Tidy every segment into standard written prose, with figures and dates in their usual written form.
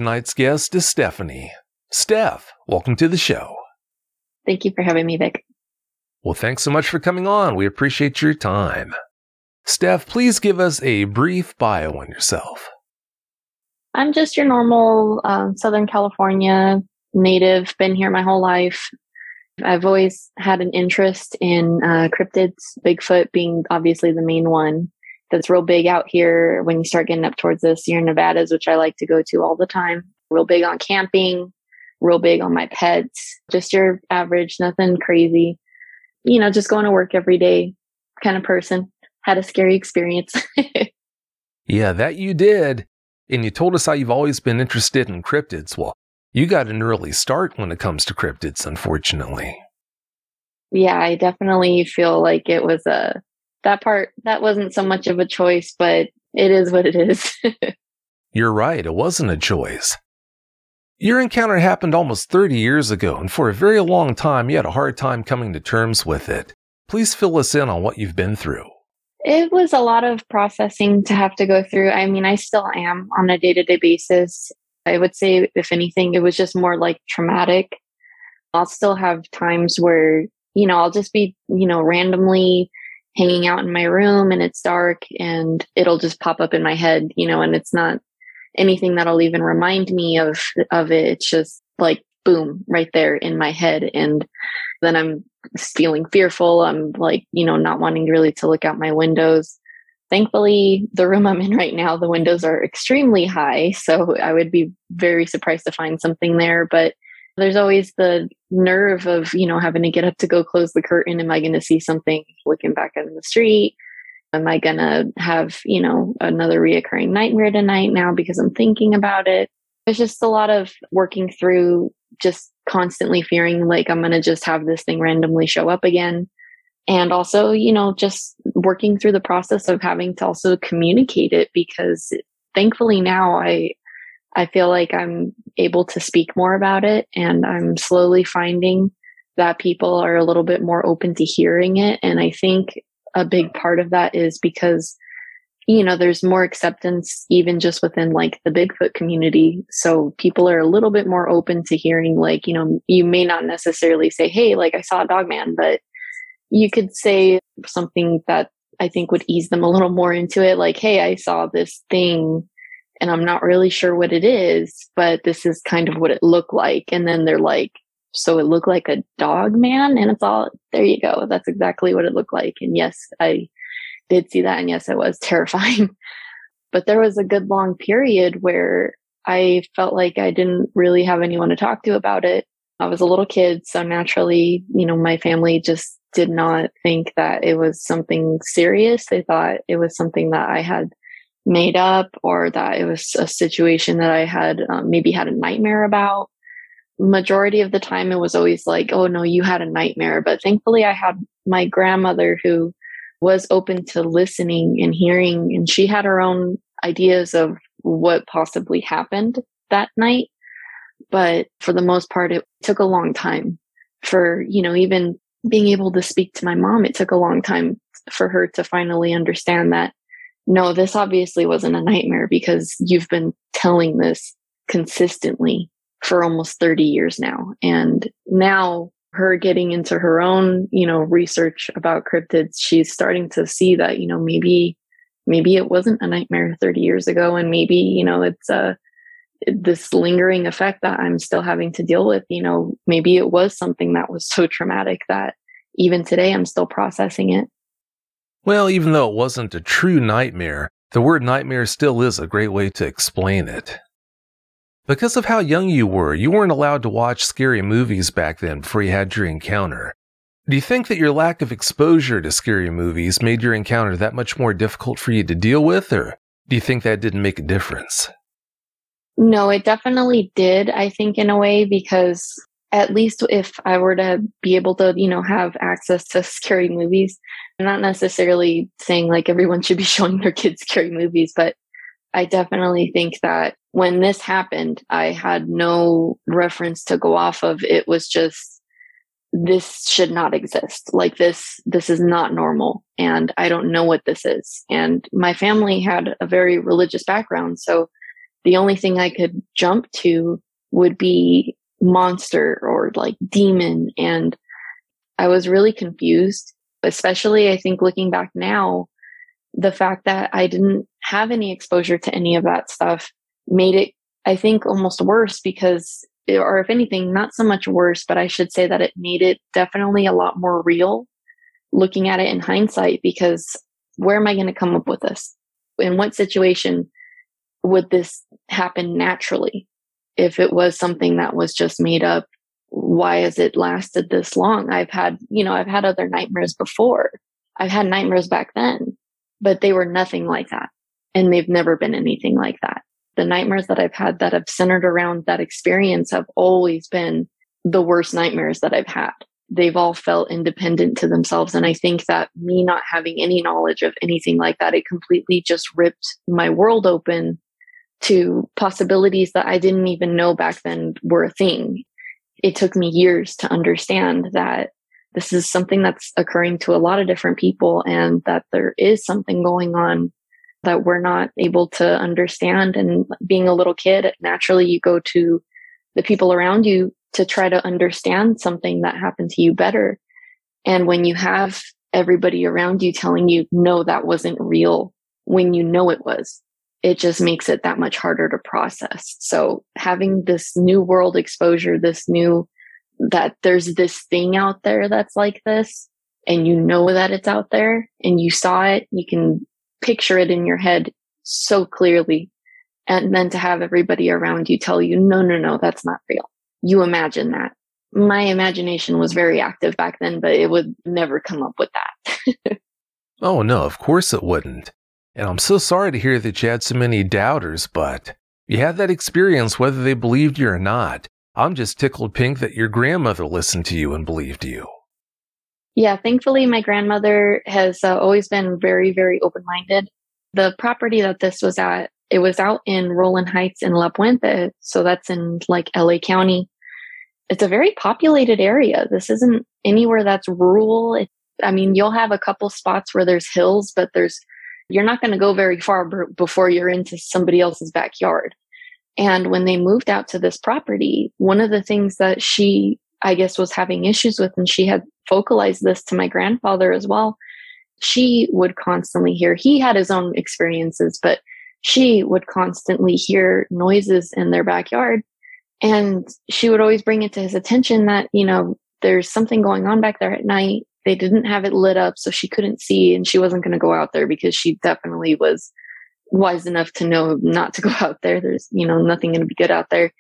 tonight's guest is Stephanie. Steph, welcome to the show. Thank you for having me, Vic. Well, thanks so much for coming on. We appreciate your time. Steph, please give us a brief bio on yourself. I'm just your normal Southern California native, been here my whole life. I've always had an interest in cryptids, Bigfoot being obviously the main one that's real big out here when you start getting up towards the Sierra Nevadas, which I like to go to all the time. Real big on camping, real big on my pets, just your average, nothing crazy. You know, just going to work every day kind of person. Had a scary experience. Yeah, that you did. And you told us how you've always been interested in cryptids. Well, you got an early start when it comes to cryptids, unfortunately. Yeah, I definitely feel like it was that wasn't so much of a choice, but it is what it is. You're right, it wasn't a choice. Your encounter happened almost 30 years ago, and for a very long time, you had a hard time coming to terms with it. Please fill us in on what you've been through. It was a lot of processing to have to go through. I mean, I still am on a day-to-day basis. I would say, if anything, it was just more like traumatic. I'll still have times where, you know, I'll just be, you know, randomly hanging out in my room and it's dark and it'll just pop up in my head, you know, and it's not anything that'll even remind me of it. It's just like, boom, right there in my head. And then I'm feeling fearful. I'm like, you know, not wanting really to look out my windows. Thankfully, the room I'm in right now, the windows are extremely high. So I would be very surprised to find something there. But there's always the nerve of, you know, having to get up to go close the curtain. Am I going to see something looking back out in the street? Am I going to have, you know, another reoccurring nightmare tonight now because I'm thinking about it? It's just a lot of working through, just constantly fearing like I'm going to just have this thing randomly show up again. And also, you know, just working through the process of having to also communicate it, because thankfully now I feel like I'm able to speak more about it, and I'm slowly finding that people are a little bit more open to hearing it. And I think a big part of that is because, you know, there's more acceptance even just within like the Bigfoot community. So people are a little bit more open to hearing, like, you know, you may not necessarily say, hey, like I saw a Dogman, but you could say something that I think would ease them a little more into it. Like, hey, I saw this thing and I'm not really sure what it is, but this is kind of what it looked like. And then they're like, so it looked like a dog man? And it's all, there you go. That's exactly what it looked like. And yes, I did see that. And yes, it was terrifying. But there was a good long period where I felt like I didn't really have anyone to talk to about it. I was a little kid. So naturally, you know, my family just did not think that it was something serious. They thought it was something that I had made up, or that it was a situation that I had maybe had a nightmare about. Majority of the time it was always like, oh no, you had a nightmare. But thankfully I had my grandmother who was open to listening and hearing, and she had her own ideas of what possibly happened that night. But for the most part, it took a long time for, you know, even being able to speak to my mom. It took a long time for her to finally understand that, no, this obviously wasn't a nightmare, because you've been telling this consistently for almost 30 years now. And now her getting into her own, you know, research about cryptids, she's starting to see that, you know, maybe it wasn't a nightmare 30 years ago. And maybe, you know, it's this lingering effect that I'm still having to deal with. You know, maybe it was something that was so traumatic that even today I'm still processing it. Well, even though it wasn't a true nightmare, the word nightmare still is a great way to explain it. Because of how young you weren't allowed to watch scary movies back then before you had your encounter. Do you think that your lack of exposure to scary movies made your encounter that much more difficult for you to deal with, or do you think that didn't make a difference? No, it definitely did, I think, in a way, because at least if I were to be able to, you know, have access to scary movies, I'm not necessarily saying like everyone should be showing their kids scary movies, but I definitely think that when this happened, I had no reference to go off of. It was just, this should not exist. Like this is not normal. And I don't know what this is. And my family had a very religious background. So the only thing I could jump to would be monster or like demon. And I was really confused, especially I think looking back now, the fact that I didn't have any exposure to any of that stuff made it, I think, almost worse because, or if anything, not so much worse, but I should say that it made it definitely a lot more real looking at it in hindsight, because where am I going to come up with this? In what situation would this happen naturally? If it was something that was just made up, why has it lasted this long? I've had other nightmares before. I've had nightmares back then, but they were nothing like that. And they've never been anything like that. The nightmares that I've had that have centered around that experience have always been the worst nightmares that I've had. They've all felt independent to themselves. And I think that me not having any knowledge of anything like that, it completely just ripped my world open to possibilities that I didn't even know back then were a thing. It took me years to understand that this is something that's occurring to a lot of different people, and that there is something going on that we're not able to understand. And being a little kid, naturally you go to the people around you to try to understand something that happened to you better. And when you have everybody around you telling you, no, that wasn't real, when you know it was, it just makes it that much harder to process. So having this new world exposure, that there's this thing out there that's like this, and you know that it's out there and you saw it, you can picture it in your head so clearly. And then to have everybody around you tell you, no, that's not real. You imagine that. My imagination was very active back then, but it would never come up with that. Oh, no, of course it wouldn't. And I'm so sorry to hear that you had so many doubters, but you had that experience whether they believed you or not. I'm just tickled pink that your grandmother listened to you and believed you. Yeah, thankfully, my grandmother has always been very, very open-minded. The property that this was at, it was out in Roland Heights in La Puente. So that's in like LA County. It's a very populated area. This isn't anywhere that's rural. You'll have a couple spots where there's hills, but you're not going to go very far before you're into somebody else's backyard. And when they moved out to this property, one of the things that she, I guess, was having issues with, and she had vocalized this to my grandfather as well, she would constantly hear, he had his own experiences, but she would constantly hear noises in their backyard. And she would always bring it to his attention that, there's something going on back there at night. They didn't have it lit up, so she couldn't see, and she wasn't going to go out there because she definitely was wise enough to know not to go out there. There's, nothing going to be good out there.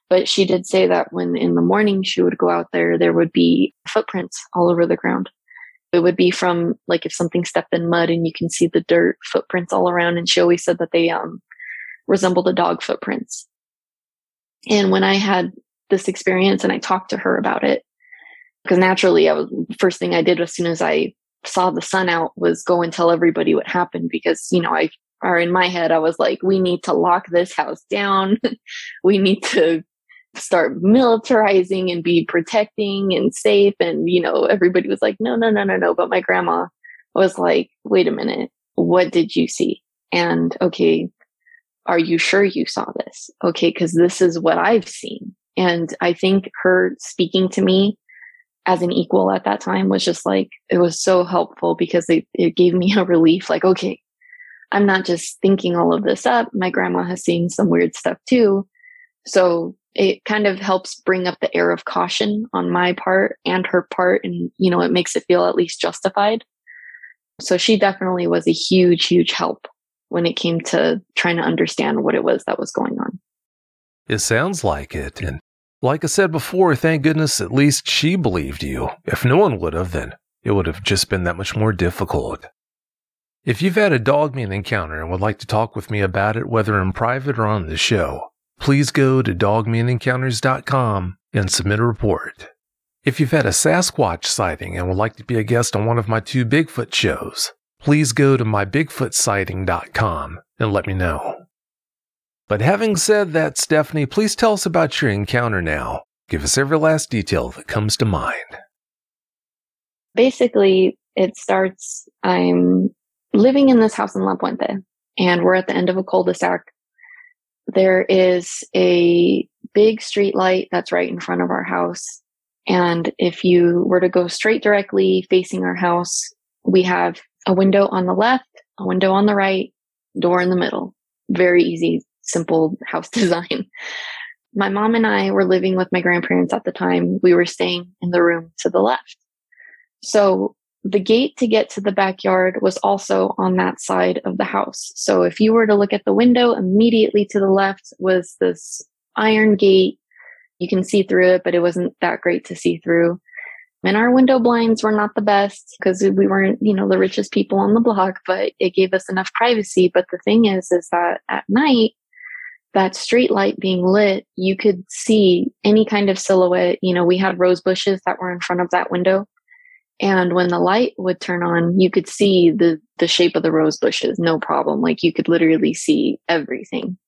But she did say that when in the morning she would go out there would be footprints all over the ground. It would be from like if something stepped in mud and you can see the dirt footprints all around. And she always said that they resembled a dog footprints. And when I had this experience and I talked to her about it, because naturally first thing I did as soon as I saw the sun out was go and tell everybody what happened, because, in my head, I was like, we need to lock this house down. We need to start militarizing and be protecting and safe. And, everybody was like, no. But my grandma was like, wait a minute, what did you see? And okay, are you sure you saw this? Okay, because this is what I've seen. And I think her speaking to me as an equal at that time was just like, it was so helpful, because it gave me a relief. Like, okay, I'm not just thinking all of this up. My grandma has seen some weird stuff too. So it kind of helps bring up the air of caution on my part and her part. And, it makes it feel at least justified. So she definitely was a huge, huge help when it came to trying to understand what it was that was going on. It sounds like it. And like I said before, thank goodness at least she believed you. If no one would have, then it would have just been that much more difficult. If you've had a Dogman encounter and would like to talk with me about it, whether in private or on the show, please go to dogmanencounters.com and submit a report. If you've had a Sasquatch sighting and would like to be a guest on one of my 2 Bigfoot shows, please go to mybigfootsighting.com and let me know. But having said that, Stephanie, please tell us about your encounter now. Give us every last detail that comes to mind. Basically, it starts, I'm living in this house in La Puente, and we're at the end of a cul-de-sac. there is a big street light that's right in front of our house. And if you were to go straight directly facing our house, we have a window on the left, a window on the right, door in the middle. Very easy, simple house design. My mom and I were living with my grandparents at the time. We were staying in the room to the left. So the gate to get to the backyard was also on that side of the house. So if you were to look at the window, immediately to the left was this iron gate. You can see through it, but it wasn't that great to see through. And our window blinds were not the best because we weren't, the richest people on the block, but it gave us enough privacy. But the thing is that at night, that street light being lit, you could see any kind of silhouette. We had rose bushes that were in front of that window. And when the light would turn on, you could see the shape of the rose bushes, no problem. Like you could literally see everything.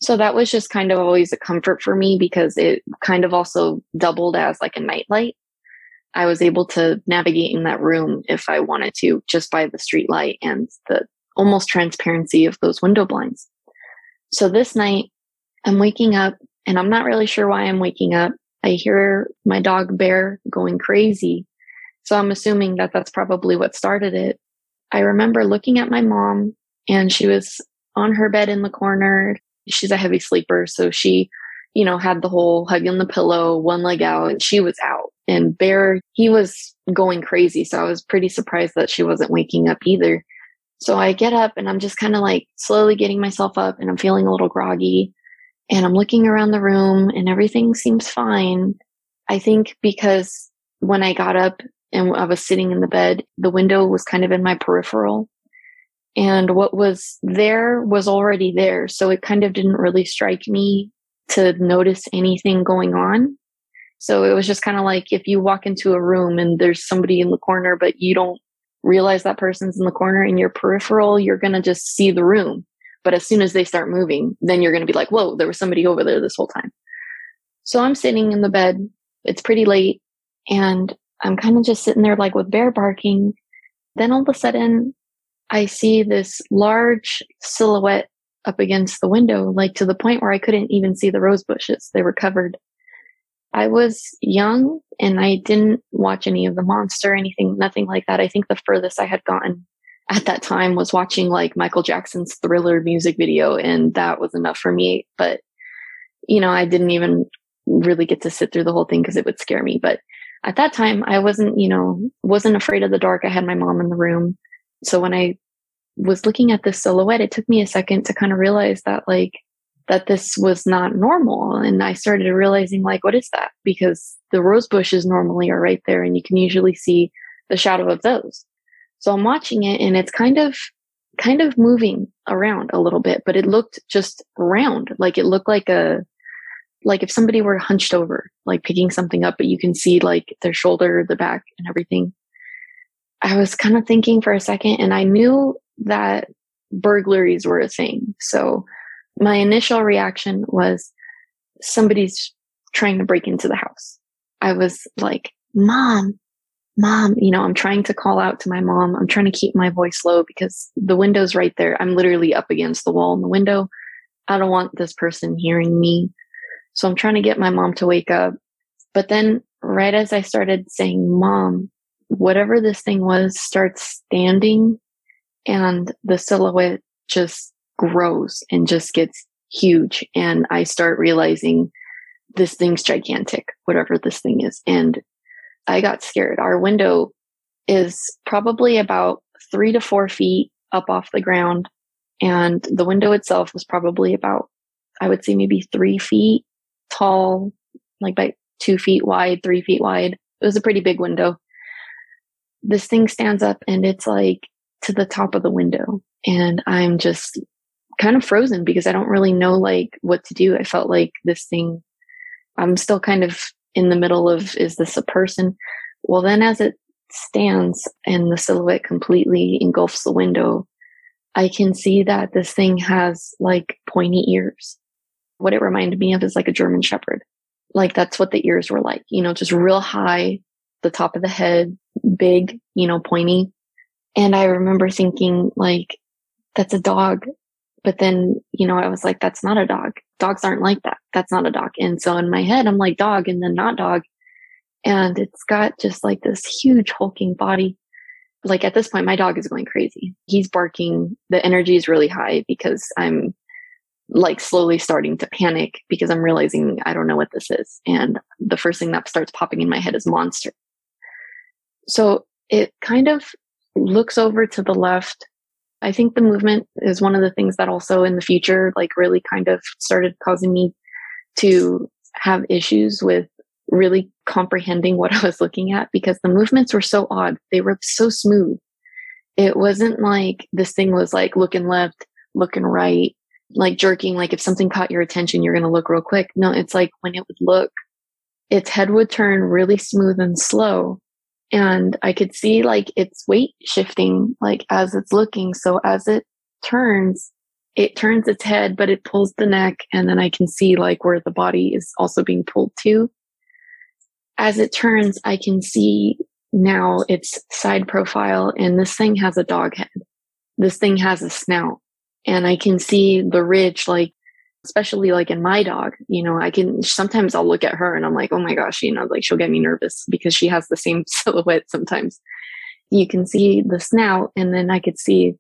So that was just kind of always a comfort for me because it kind of also doubled as like a night light. I was able to navigate in that room if I wanted to, just by the street light and the almost transparency of those window blinds. So this night I'm waking up and I'm not really sure why I'm waking up. I hear my dog Bear going crazy. So I'm assuming that that's probably what started it. I remember looking at my mom and she was on her bed in the corner. She's a heavy sleeper. So she, had the whole hugging the pillow, one leg out, and she was out. And Bear, he was going crazy. So I was pretty surprised that she wasn't waking up either. So I get up and I'm just kind of like slowly getting myself up and I'm feeling a little groggy and I'm looking around the room and everything seems fine. I think because when I got up and I was sitting in the bed, the window was kind of in my peripheral and what was there was already there. So it kind of didn't really strike me to notice anything going on. So it was just kind of like if you walk into a room and there's somebody in the corner, but you don't realize that person's in the corner in your peripheral, you're going to just see the room. But as soon as they start moving, then you're going to be like, whoa, there was somebody over there this whole time. So I'm sitting in the bed. It's pretty late and I'm kind of just sitting there like with Bear barking. Then all of a sudden I see this large silhouette up against the window, like to the point where I couldn't even see the rose bushes. They were covered. I was young and I didn't watch any of the monster or anything, nothing like that. I think the furthest I had gotten at that time was watching like Michael Jackson's Thriller music video. And that was enough for me. But, I didn't even really get to sit through the whole thing because it would scare me. But at that time I wasn't afraid of the dark. I had my mom in the room. So when I was looking at this silhouette, it took me a second to kind of realize that that this was not normal. And I started realizing what is that? Because the rose bushes normally are right there and you can usually see the shadow of those. So I'm watching it and it's kind of moving around a little bit, but it looked just round. Like it looked like if somebody were hunched over, like picking something up, but you can see like their shoulder, the back and everything. I was kind of thinking for a second and I knew that burglaries were a thing. So my initial reaction was somebody's trying to break into the house. I was like, Mom, I'm trying to call out to my mom. I'm trying to keep my voice low because the window's right there. I'm literally up against the wall in the window. I don't want this person hearing me. So I'm trying to get my mom to wake up. But then right as I started saying, Mom, whatever this thing was starts standing and the silhouette just grows and just gets huge. And I start realizing this thing's gigantic, whatever this thing is. And I got scared. Our window is probably about 3 to 4 feet up off the ground. And the window itself was probably about, I would say maybe 3 feet tall, like by 2 feet wide, 3 feet wide. It was a pretty big window. This thing stands up and it's like to the top of the window. And I'm just kind of frozen because I don't really know what to do. I felt like this thing, I'm still kind of in the middle of, is this a person? Well, then as it stands and the silhouette completely engulfs the window, I can see that this thing has pointy ears. What it reminded me of is a German Shepherd. That's what the ears were like, just real high, the top of the head, big, pointy. And I remember thinking that's a dog. But then, I was like, that's not a dog. Dogs aren't like that. That's not a dog. And so in my head, I'm like dog and then not dog. And it's got just like this huge hulking body. Like at this point, my dog is going crazy. He's barking. The energy is really high because I'm like slowly starting to panic because I'm realizing I don't know what this is. And the first thing that starts popping in my head is monster. So it kind of looks over to the left. I think the movement is one of the things that also in the future, like really kind of started causing me to have issues with really comprehending what I was looking at because the movements were so odd. They were so smooth. It wasn't like this thing was like looking left, looking right, like jerking. Like if something caught your attention, you're going to look real quick. No, it's like when it would look, its head would turn really smooth and slow. And I could see like its weight shifting, like as it's looking. So as it turns its head, but it pulls the neck. And then I can see like where the body is also being pulled to. As it turns, I can see now its side profile. And this thing has a dog head. This thing has a snout. And I can see the ridge, like, especially like in my dog, sometimes I'll look at her and I'm like, oh my gosh, like she'll get me nervous because she has the same silhouette sometimes. You can see the snout and then I could see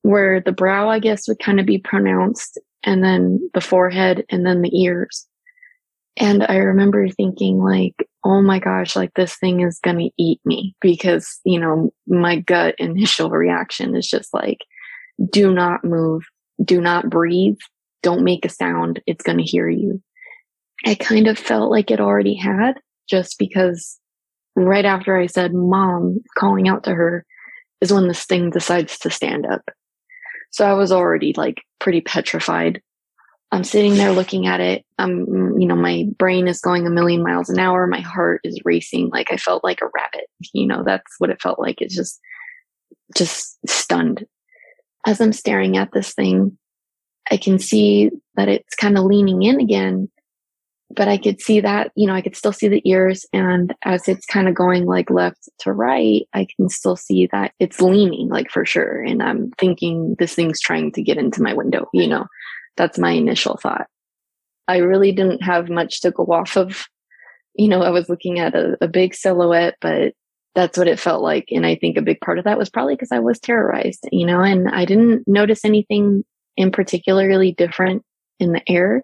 where the brow, I guess, would kind of be pronounced and then the forehead and then the ears. And I remember thinking like, oh my gosh, like this thing is going to eat me because, my gut initial reaction is just like, do not move, do not breathe. Don't make a sound. It's going to hear you. I kind of felt like it already had just because right after I said, Mom, calling out to her is when this thing decides to stand up. So I was already like pretty petrified. I'm sitting there looking at it. My brain is going a million miles an hour. My heart is racing. Like I felt like a rabbit. That's what it felt like. It's just stunned. As I'm staring at this thing, I can see that it's kind of leaning in again, but I could see that, I could still see the ears. And as it's kind of going like left to right, I can still see that it's leaning like for sure. And I'm thinking this thing's trying to get into my window. That's my initial thought. I really didn't have much to go off of. I was looking at a big silhouette, but that's what it felt like. And I think a big part of that was probably because I was terrorized, and I didn't notice anything in particularly different in the air.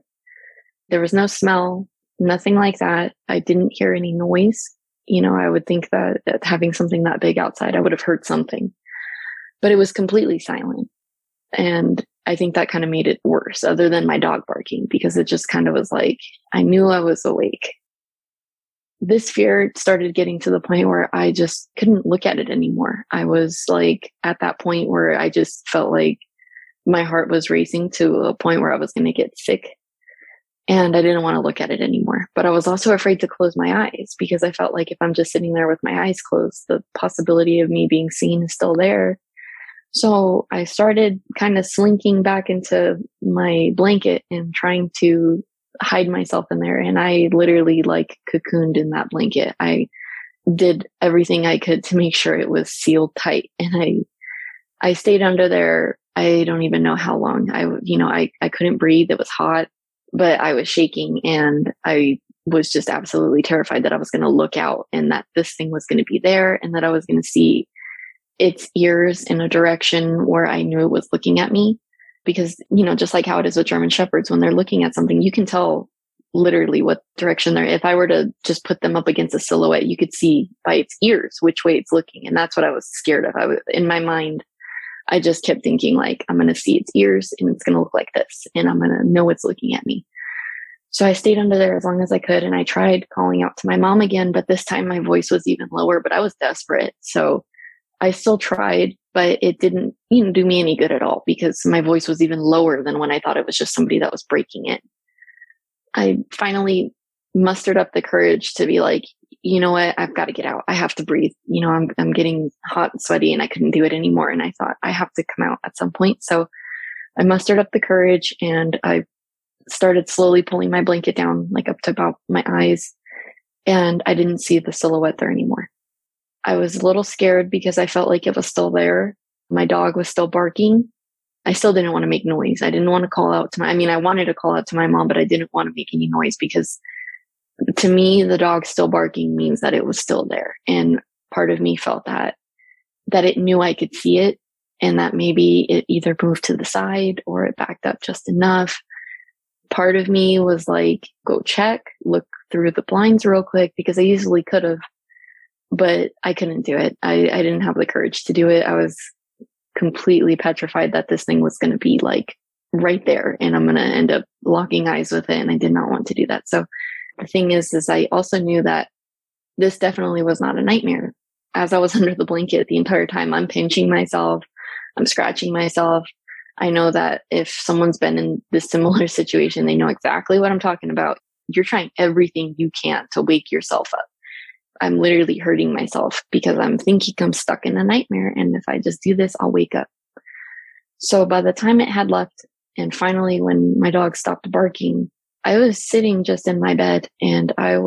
There was no smell, nothing like that. I didn't hear any noise. I would think that having something that big outside, I would have heard something, but it was completely silent. And I think that kind of made it worse other than my dog barking, because it just kind of was like, I knew I was awake. This fear started getting to the point where I just couldn't look at it anymore. I was like at that point where I just felt like my heart was racing to a point where I was going to get sick and I didn't want to look at it anymore. But I was also afraid to close my eyes because I felt like if I'm just sitting there with my eyes closed, the possibility of me being seen is still there. So I started kind of slinking back into my blanket and trying to hide myself in there. And I literally like cocooned in that blanket. I did everything I could to make sure it was sealed tight. And I stayed under there. I don't even know how long. I couldn't breathe. It was hot, but I was shaking and I was just absolutely terrified that I was going to look out and that this thing was going to be there and that I was going to see its ears in a direction where I knew it was looking at me. Because, just like how it is with German Shepherds, when they're looking at something, you can tell literally what direction they're. If I were to just put them up against a silhouette, you could see by its ears which way it's looking. And that's what I was scared of. In my mind, I just kept thinking like, I'm going to see its ears and it's going to look like this and I'm going to know it's looking at me. So I stayed under there as long as I could. And I tried calling out to my mom again, but this time my voice was even lower, but I was desperate. So I still tried, but it didn't, do me any good at all because my voice was even lower than when I thought it was just somebody that was breaking in. I finally mustered up the courage to be like, you know what? I've got to get out. I have to breathe. I'm getting hot and sweaty and I couldn't do it anymore. And I thought I have to come out at some point. So I mustered up the courage and I started slowly pulling my blanket down, like up to about my eyes. And I didn't see the silhouette there anymore. I was a little scared because I felt like it was still there. My dog was still barking. I still didn't want to make noise. I didn't want to call out to I wanted to call out to my mom, but I didn't want to make any noise because to me, the dog still barking means that it was still there. And part of me felt that it knew I could see it and that maybe it either moved to the side or it backed up just enough. Part of me was like, go check, look through the blinds real quick because I easily could have, but I couldn't do it. I didn't have the courage to do it. I was completely petrified that this thing was going to be like right there and I'm going to end up locking eyes with it. And I did not want to do that. So the thing is I also knew that this definitely was not a nightmare. As I was under the blanket the entire time, I'm pinching myself, I'm scratching myself. I know that if someone's been in this similar situation, they know exactly what I'm talking about. You're trying everything you can to wake yourself up. I'm literally hurting myself because I'm thinking I'm stuck in a nightmare. And if I just do this, I'll wake up. So by the time it had left, and finally when my dog stopped barking, I was sitting just in my bed and I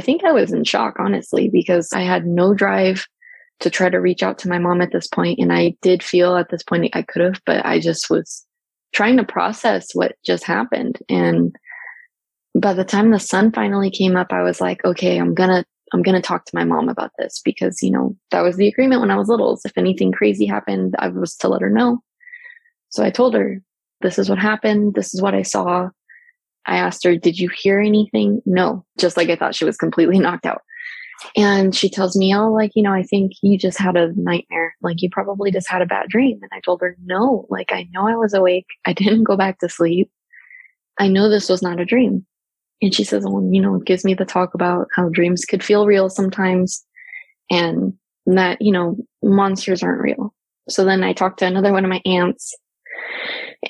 think I was in shock, honestly, because I had no drive to try to reach out to my mom at this point. And I did feel at this point I could have, but I just was trying to process what just happened. And by the time the sun finally came up, I was like, okay, I'm going to talk to my mom about this because, that was the agreement when I was little. If anything crazy happened, I was to let her know. So I told her, this is what happened. This is what I saw. I asked her, did you hear anything? No, just like I thought she was completely knocked out. And she tells me, I think you just had a nightmare. Like you probably just had a bad dream. And I told her, no, I know I was awake. I didn't go back to sleep. I know this was not a dream. And she says, well, it gives me the talk about how dreams could feel real sometimes and that, monsters aren't real. So then I talked to another one of my aunts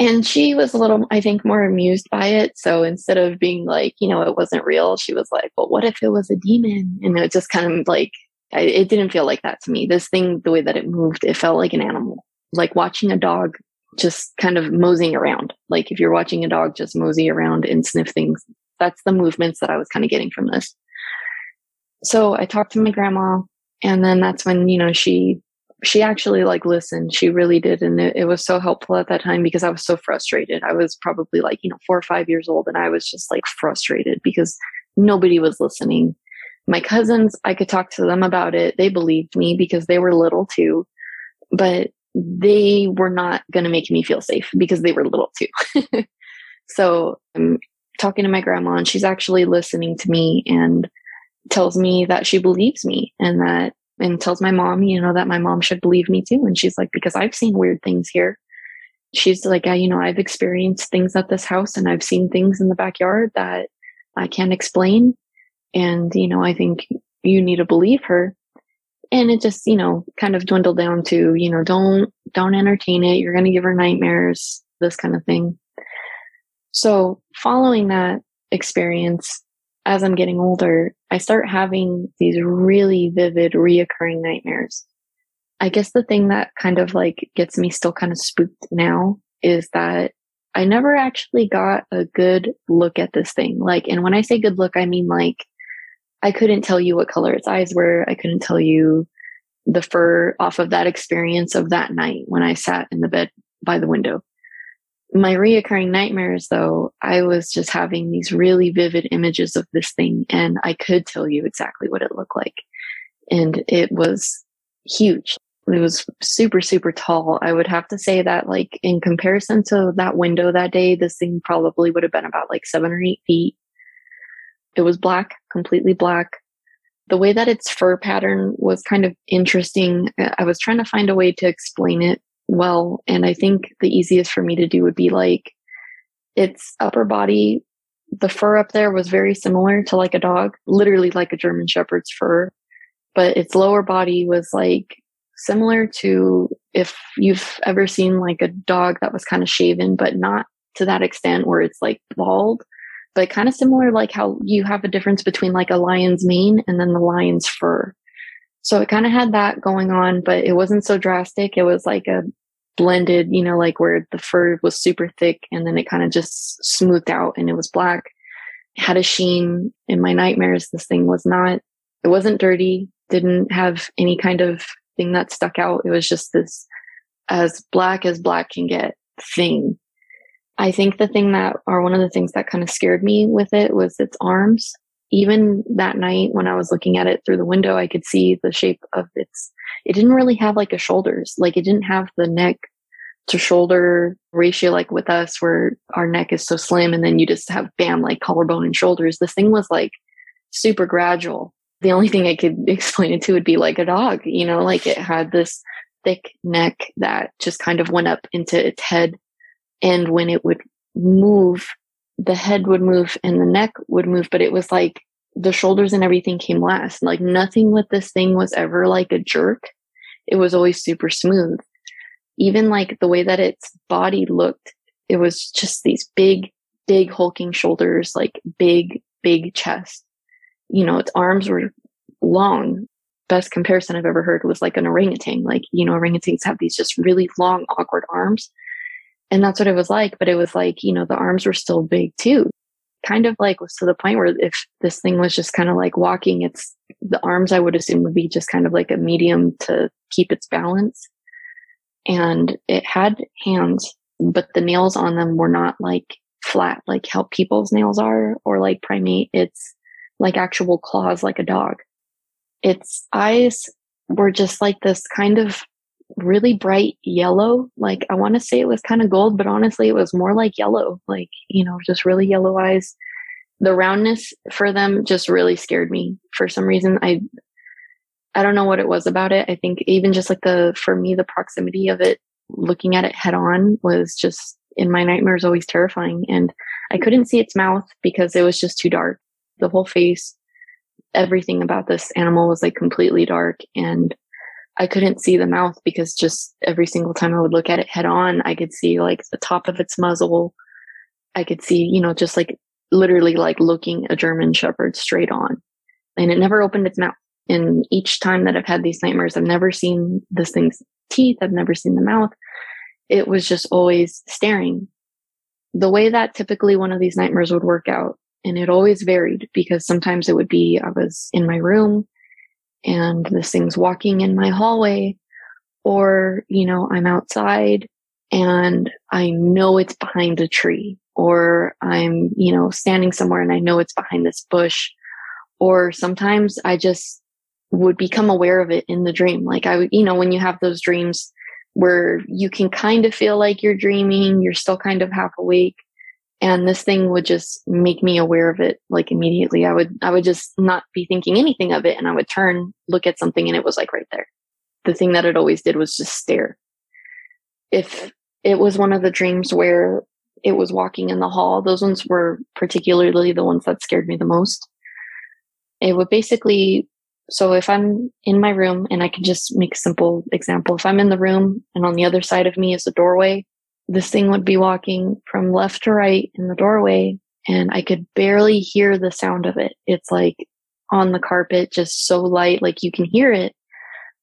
and she was a little, I think, more amused by it. So instead of being like, it wasn't real, she was like, well, what if it was a demon? And it just kind of like, it didn't feel like that to me. This thing, the way that it moved, it felt like an animal, like watching a dog just kind of moseying around. Like if you're watching a dog just mosey around and sniff things, that's the movements that I was kind of getting from this. So I talked to my grandma and then that's when, she actually listened. She really did. And it was so helpful at that time because I was so frustrated. I was probably 4 or 5 years old and I was just frustrated because nobody was listening. My cousins, I could talk to them about it. They believed me because they were little too, but they were not going to make me feel safe because they were little too. So I'm talking to my grandma and she's actually listening to me and tells me that she believes me and tells my mom, that my mom should believe me too. And she's like, because I've seen weird things here. She's like, I've experienced things at this house and I've seen things in the backyard that I can't explain. And, I think you need to believe her. And it just, kind of dwindled down to, don't entertain it. You're going to give her nightmares, this kind of thing. So following that experience, as I'm getting older, I start having these really vivid reoccurring nightmares. I guess the thing that kind of gets me still kind of spooked now is that I never actually got a good look at this thing. And when I say good look, I mean I couldn't tell you what color its eyes were. I couldn't tell you the fur off of that experience of that night when I sat in the bed by the window. My reoccurring nightmares, though, I was just having these really vivid images of this thing, and I could tell you exactly what it looked like. And it was huge. It was super, super tall. I would have to say that, in comparison to that window that day, this thing probably would have been about 7 or 8 feet. It was black, completely black. The way that its fur pattern was kind of interesting. I was trying to find a way to explain it well. And I think the easiest for me to do would be its upper body, the fur up there was very similar to a dog, literally like a German Shepherd's fur, but its lower body was similar to if you've ever seen a dog that was kind of shaven, but not to that extent where it's bald, but kind of similar how you have a difference between a lion's mane and then the lion's fur. So it kind of had that going on, but it wasn't so drastic. It was a blended, where the fur was super thick and then it kind of just smoothed out and it was black. It had a sheen. In my nightmares, this thing it wasn't dirty, didn't have any kind of thing that stuck out. It was just this as black can get. thing. I think one of the things that kind of scared me with it was its arms. Even that night when I was looking at it through the window, I could see the shape of it didn't really have like a shoulders. Like it didn't have the neck to shoulder ratio like with us where our neck is so slim and then you just have bam, like collarbone and shoulders. This thing was like super gradual. The only thing I could explain it to would be like a dog, like it had this thick neck that just kind of went up into its head. And when it would move, the head would move and the neck would move, but it was like the shoulders and everything came last. Like nothing with this thing was ever like a jerk. It was always super smooth. Even like the way that its body looked, it was just these big, big hulking shoulders, like big, big chest. Its arms were long. Best comparison I've ever heard was like an orangutan. Like, orangutans have these just really long, awkward arms. And that's what it was like. But it was like, the arms were still big too. Kind of like was to the point where if this thing was just kind of like walking, the arms I would assume would be just kind of like a medium to keep its balance. And it had hands, but the nails on them were not like flat, like how people's nails are or like primate. It's like actual claws like a dog. Its eyes were just like this kind of really bright yellow. Like I want to say it was kind of gold, but honestly it was more like yellow, like, just really yellow eyes. The roundness for them just really scared me for some reason. I don't know what it was about it. I think even just like for me, the proximity of it, looking at it head on was just in my nightmares always terrifying. And I couldn't see its mouth because it was just too dark. The whole face, everything about this animal was like completely dark. And I couldn't see the mouth because just every single time I would look at it head on, I could see like the top of its muzzle. I could see, just like literally like looking a German Shepherd straight on. And it never opened its mouth. And each time that I've had these nightmares, I've never seen this thing's teeth. I've never seen the mouth. It was just always staring. The way that typically one of these nightmares would work out, and it always varied because sometimes it would be I was in my room and this thing's walking in my hallway, or, I'm outside and I know it's behind a tree, or I'm, standing somewhere and I know it's behind this bush, or sometimes I just would become aware of it in the dream. Like I would, when you have those dreams where you can kind of feel like you're dreaming, you're still kind of half awake. And this thing would just make me aware of it like immediately. I would just not be thinking anything of it. And I would turn, look at something, and it was like right there. The thing that it always did was just stare. If it was one of the dreams where it was walking in the hall, those ones were particularly the ones that scared me the most. It would basically, so if I'm in my room, and I can just make a simple example, if I'm in the room and on the other side of me is a doorway, this thing would be walking from left to right in the doorway, and I could barely hear the sound of it. It's like on the carpet, just so light, like you can hear it,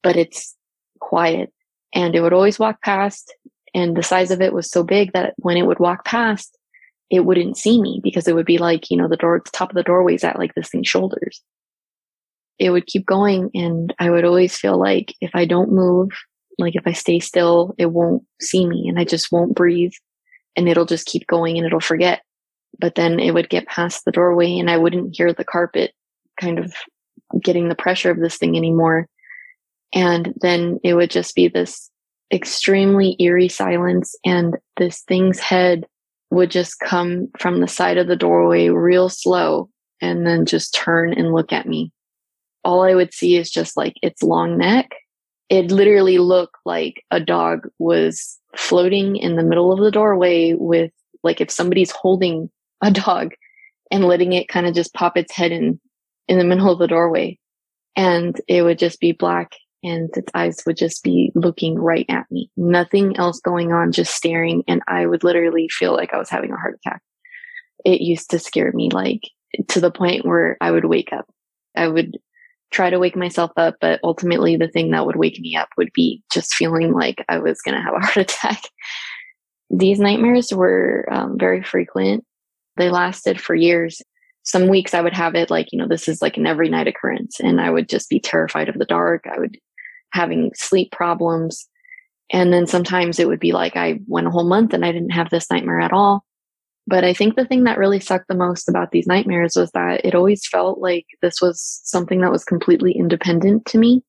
but it's quiet. And it would always walk past, and the size of it was so big that when it would walk past, it wouldn't see me because it would be like, the top of the doorway's at like this thing's shoulders. It would keep going, and I would always feel like if I don't move, like if I stay still, it won't see me, and I just won't breathe, and it'll just keep going and it'll forget. But then it would get past the doorway and I wouldn't hear the carpet kind of getting the pressure of this thing anymore. And then it would just be this extremely eerie silence, and this thing's head would just come from the side of the doorway real slow and then just turn and look at me. All I would see is just like its long neck. It literally looked like a dog was floating in the middle of the doorway with, like, if somebody's holding a dog and letting it kind of just pop its head in the middle of the doorway. And it would just be black, and its eyes would just be looking right at me. Nothing else going on, just staring. And I would literally feel like I was having a heart attack. It used to scare me, like, to the point where I would wake up. I would try to wake myself up, but ultimately the thing that would wake me up would be just feeling like I was going to have a heart attack. These nightmares were very frequent. They lasted for years. Some weeks I would have it like, this is like an every night occurrence, and I would just be terrified of the dark. I would having sleep problems. And then sometimes it would be like I went a whole month and I didn't have this nightmare at all. But I think the thing that really sucked the most about these nightmares was that it always felt like this was something that was completely independent to me.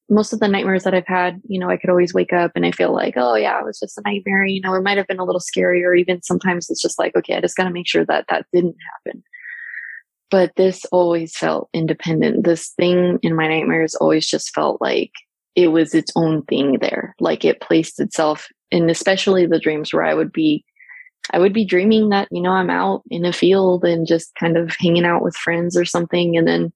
Most of the nightmares that I've had, I could always wake up and I feel like, oh yeah, it was just a nightmare. It might have been a little scary, or even sometimes it's just like, okay, I just got to make sure that that didn't happen. But this always felt independent. This thing in my nightmares always just felt like it was its own thing there. Like it placed itself in, especially the dreams where I would be dreaming that, I'm out in a field and just kind of hanging out with friends or something. And then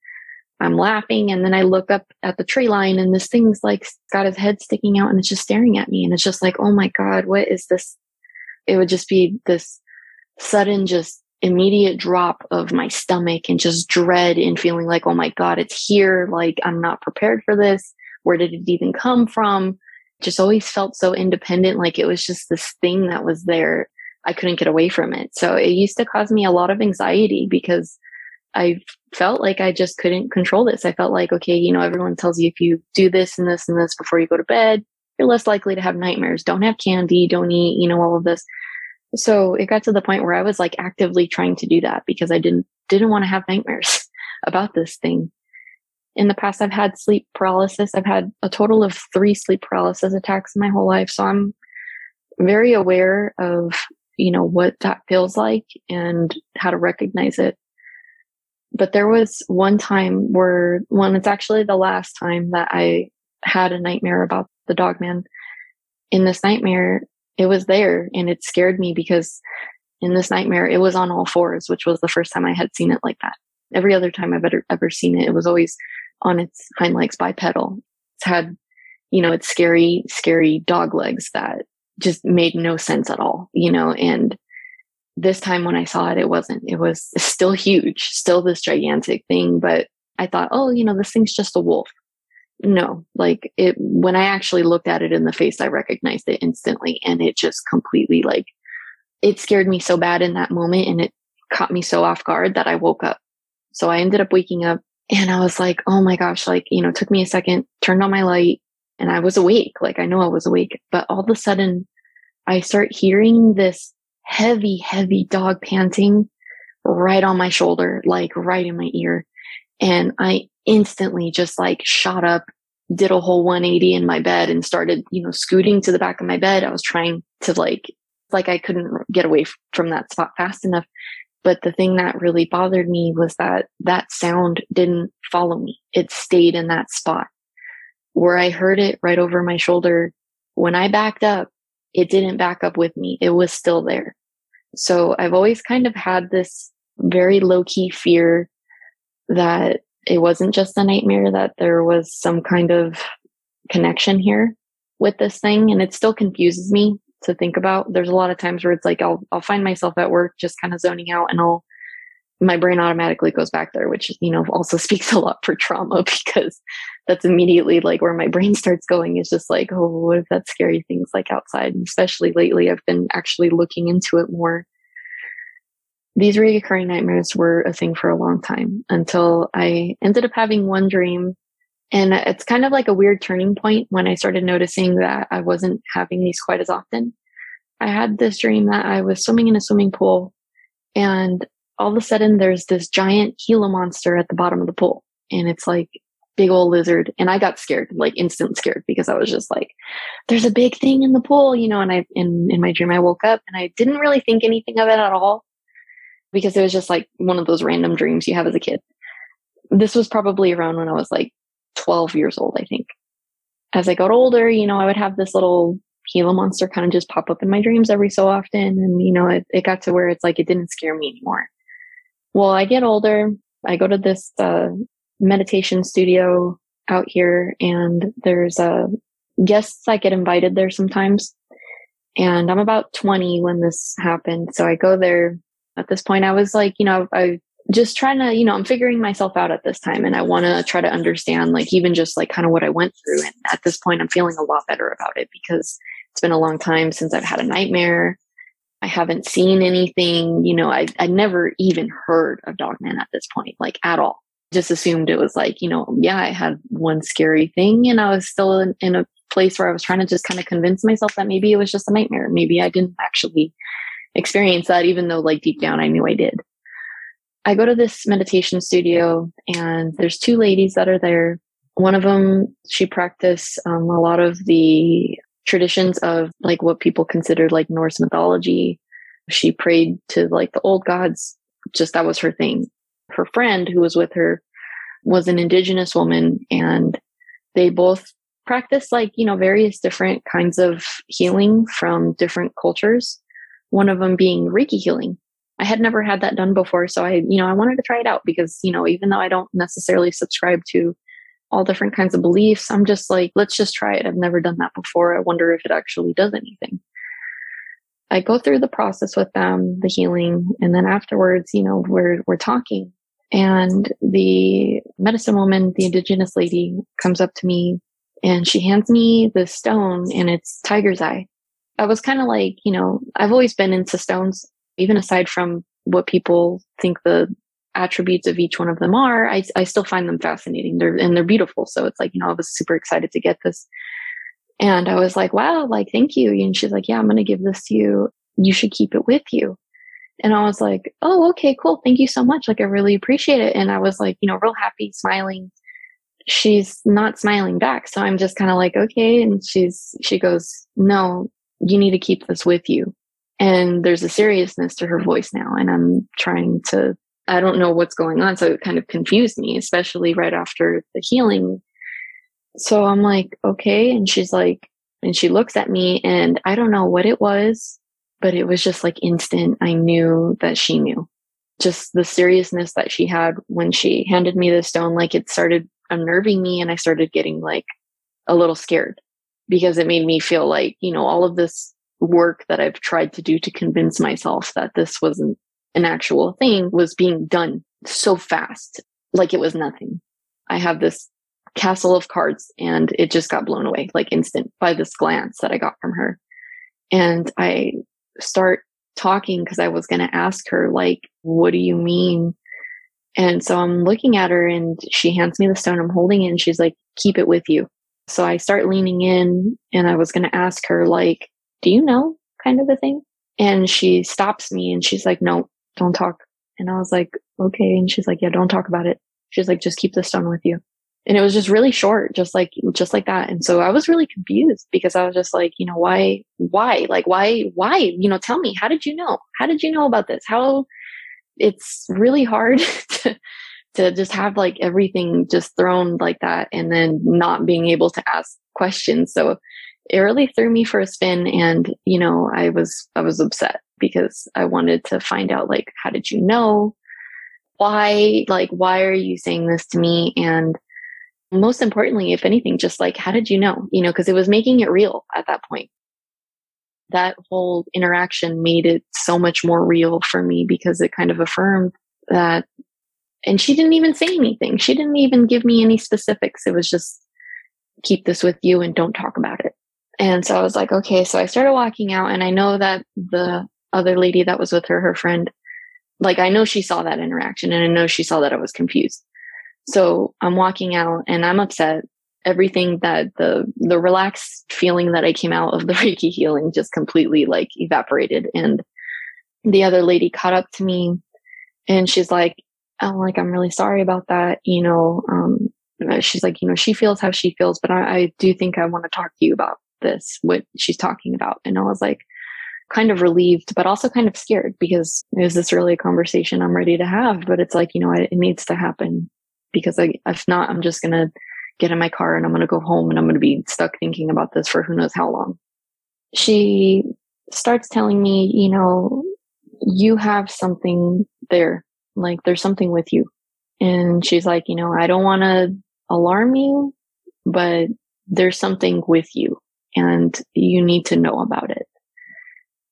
I'm laughing, and then I look up at the tree line and this thing's like got his head sticking out and it's just staring at me. And it's just like, oh my God, what is this? It would just be this sudden, just immediate drop of my stomach and just dread and feeling like, oh my God, it's here. Like I'm not prepared for this. Where did it even come from? Just always felt so independent. Like it was just this thing that was there. I couldn't get away from it. So it used to cause me a lot of anxiety because I felt like I just couldn't control this. I felt like, okay, everyone tells you if you do this and this and this before you go to bed, you're less likely to have nightmares. Don't have candy, don't eat, all of this. So it got to the point where I was like actively trying to do that because I didn't want to have nightmares about this thing. In the past, I've had sleep paralysis. I've had a total of 3 sleep paralysis attacks in my whole life. So I'm very aware of, what that feels like and how to recognize it. But there was one time it's actually the last time that I had a nightmare about the Dogman. In this nightmare, it was there and it scared me because in this nightmare, it was on all fours, which was the first time I had seen it like that. Every other time I've ever seen it, it was always on its hind legs bipedal. It's had, its scary, scary dog legs that just made no sense at all, and this time when I saw it, it was still huge, still this gigantic thing. But I thought, oh, this thing's just a wolf. No, like when I actually looked at it in the face, I recognized it instantly. And it just completely it scared me so bad in that moment. And it caught me so off guard that I woke up. So I ended up waking up and I was like, oh my gosh, it took me a second, turned on my light and I was awake. Like I know I was awake, but all of a sudden I start hearing this heavy, heavy dog panting right on my shoulder, like right in my ear. And I instantly just shot up, did a whole 180 in my bed and started, scooting to the back of my bed. I was trying to I couldn't get away from that spot fast enough. But the thing that really bothered me was that sound didn't follow me. It stayed in that spot where I heard it right over my shoulder. When I backed up, it didn't back up with me. It was still there. So I've always kind of had this very low key fear that it wasn't just a nightmare, that there was some kind of connection here with this thing. And it still confuses me to think about. There's a lot of times where it's like, I'll find myself at work just kind of zoning out and my brain automatically goes back there, which, also speaks a lot for trauma because that's immediately where my brain starts going is just like, oh, what if that scary thing's outside? And especially lately, I've been actually looking into it more. These recurring nightmares were a thing for a long time until I ended up having one dream. And it's kind of like a weird turning point when I started noticing that I wasn't having these quite as often. I had this dream that I was swimming in a swimming pool and all of a sudden there's this giant Gila monster at the bottom of the pool. And it's big old lizard. And I got scared, instant scared because I was just there's a big thing in the pool, and in my dream, I woke up and I didn't really think anything of it at all because it was just one of those random dreams you have as a kid. This was probably around when I was 12 years old, I think. As I got older, I would have this little Gila monster kind of just pop up in my dreams every so often. And, it got to where it's it didn't scare me anymore. Well, I get older. I go to this meditation studio out here and there's guests that get invited there sometimes. And I'm about 20 when this happened. So I go there. At this point, I was I just trying to, I'm figuring myself out at this time. And I want to try to understand, even just kind of what I went through. And at this point, I'm feeling a lot better about it because it's been a long time since I've had a nightmare. I haven't seen anything, I never even heard of Dogman at this point, at all. Just assumed it was yeah, I had one scary thing and I was still in a place where I was trying to just kind of convince myself that maybe it was just a nightmare. Maybe I didn't actually experience that, even though like deep down I knew I did. I go to this meditation studio and there's two ladies that are there. One of them, she practiced a lot of the traditions of like what people consider like Norse mythology. She prayed to like the old gods. Just that was her thing. Her friend who was with her was an indigenous woman, and they both practiced like, various different kinds of healing from different cultures. One of them being Reiki healing. I had never had that done before. So I wanted to try it out because, even though I don't necessarily subscribe to all different kinds of beliefs, I'm just like, let's just try it. I've never done that before. I wonder if it actually does anything. I go through the process with them, the healing, and then afterwards, we're talking. And the medicine woman, the indigenous lady, comes up to me and she hands me the stone, and it's tiger's eye. I was kind of like, I've always been into stones, even aside from what people think the attributes of each one of them are. I still find them fascinating. They're beautiful. So it's like, I was super excited to get this. And I was like, wow, like, thank you. And she's like, yeah, I'm going to give this to you. You should keep it with you. And I was like, oh, okay, cool. Thank you so much. Like, I really appreciate it. And I was like, real happy, smiling. She's not smiling back. So I'm just kind of like, okay. And she goes, no, you need to keep this with you. And there's a seriousness to her voice now. And I'm trying to, I don't know what's going on. So it kind of confused me, especially right after the healing. So I'm like, okay. And she's like, and she looks at me, and I don't know what it was, but it was just like instant. I knew that she knew. Just the seriousness that she had when she handed me the stone, like it started unnerving me, and I started getting like a little scared because it made me feel like, all of this work that I've tried to do to convince myself that this wasn't an actual thing was being done so fast, like it was nothing. I have this castle of cards, and it just got blown away, like instant, by this glance that I got from her. And I start talking because I was going to ask her, like, what do you mean? And so I'm looking at her, and she hands me the stone. I'm holding it, and she's like, keep it with you. So I start leaning in, and I was going to ask her, like, do you know, kind of a thing? And she stops me, and she's like, no, don't talk. And I was like, okay. And she's like, yeah, don't talk about it. She's like, just keep the stone with you. And it was just really short, just like that. And so I was really confused because I was just like, why, like, why, tell me, how did you know? How did you know about this? How it's really hard to just have like everything just thrown like that and then not being able to ask questions. So it really threw me for a spin. And, I was upset because I wanted to find out, like, how did you know? Why are you saying this to me? And most importantly, if anything, just like, how did you know? Because it was making it real at that point. That whole interaction made it so much more real for me because it kind of affirmed that. And she didn't even say anything. She didn't even give me any specifics. It was just, keep this with you and don't talk about it. And so I was like, okay. So I started walking out, and I know that the other lady that was with her, her friend, like, I know she saw that interaction, and I know she saw that I was confused. So I'm walking out, and I'm upset. Everything that the relaxed feeling that I came out of the Reiki healing just completely like evaporated. And the other lady caught up to me, and she's like, I'm really sorry about that. She's like, she feels how she feels, but I do think I want to talk to you about this, what she's talking about. And I was like, kind of relieved, but also kind of scared because is this really a conversation I'm ready to have? But it's like, it needs to happen because if not, I'm just going to get in my car and I'm going to go home and I'm going to be stuck thinking about this for who knows how long. She starts telling me, you have something there, like there's something with you. And she's like, I don't want to alarm you, but there's something with you and you need to know about it.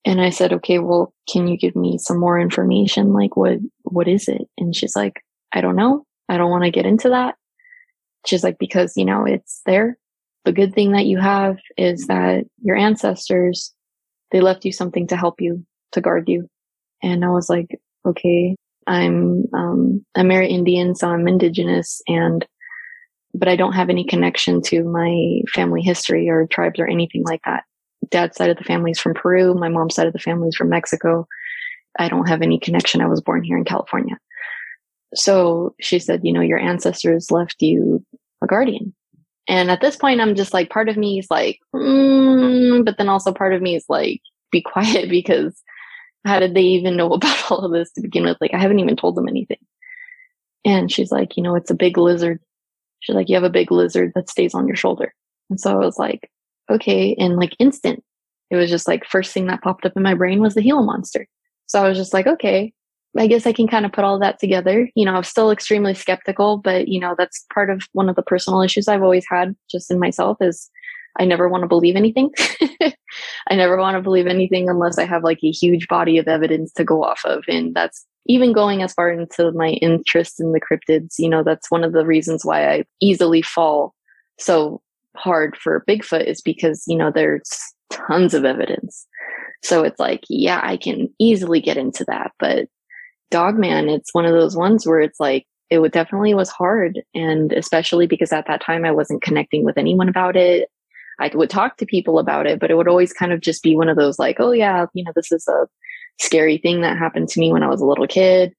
And I said, okay, well, can you give me some more information? Like, what is it? And she's like, I don't know. I don't want to get into that. She's like, because, it's there. The good thing that you have is that your ancestors, they left you something to help you, to guard you. And I was like, okay, I'm Indian, so I'm indigenous. And but I don't have any connection to my family history or tribes or anything like that. Dad's side of the family is from Peru. My mom's side of the family is from Mexico. I don't have any connection. I was born here in California. So she said, your ancestors left you a guardian. And at this point, I'm just like, part of me is like, but then also part of me is like, be quiet, because how did they even know about all of this to begin with? Like, I haven't even told them anything. And she's like, it's a big lizard. She's like, you have a big lizard that stays on your shoulder. And so I was like, okay. And like instant, it was just like, first thing that popped up in my brain was the Gila monster. So I was just like, okay, I guess I can kind of put all that together. I'm still extremely skeptical, but that's part of one of the personal issues I've always had just in myself is I never want to believe anything. I never want to believe anything unless I have like a huge body of evidence to go off of. And that's even going as far into my interest in the cryptids. That's one of the reasons why I easily fall so hard for Bigfoot is because, there's tons of evidence. So it's like, yeah, I can easily get into that. But Dogman, it's one of those ones where it's like, definitely was hard. And especially because at that time I wasn't connecting with anyone about it. I would talk to people about it, but it would always kind of just be one of those like, oh yeah, this is a scary thing that happened to me when I was a little kid.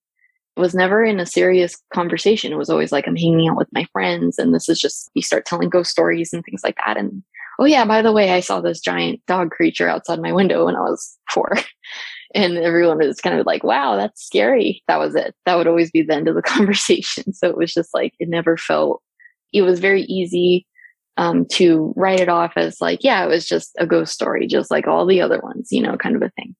It was never in a serious conversation. It was always like, I'm hanging out with my friends. And this is just, you start telling ghost stories and things like that. And oh yeah, by the way, I saw this giant dog creature outside my window when I was 4. And everyone was kind of like, wow, that's scary. That was it. That would always be the end of the conversation. So it was just like, it was very easy to write it off as like, yeah, it was just a ghost story, just like all the other ones, kind of a thing.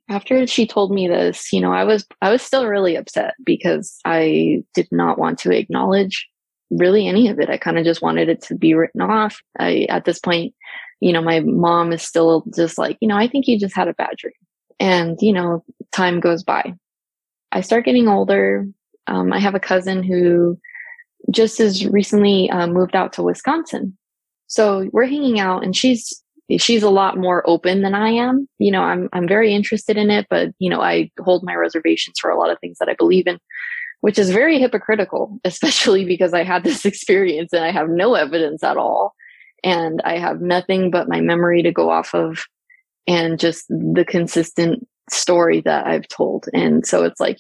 After she told me this, I was still really upset because I did not want to acknowledge really any of it. I kind of just wanted it to be written off. At this point, my mom is still just like, I think you just had a bad dream. And, time goes by. I start getting older. I have a cousin who just as recently moved out to Wisconsin. So we're hanging out and she's a lot more open than I am. I'm very interested in it, but, I hold my reservations for a lot of things that I believe in, which is very hypocritical, especially because I had this experience and I have no evidence at all. And I have nothing but my memory to go off of and just the consistent story that I've told. And so it's like,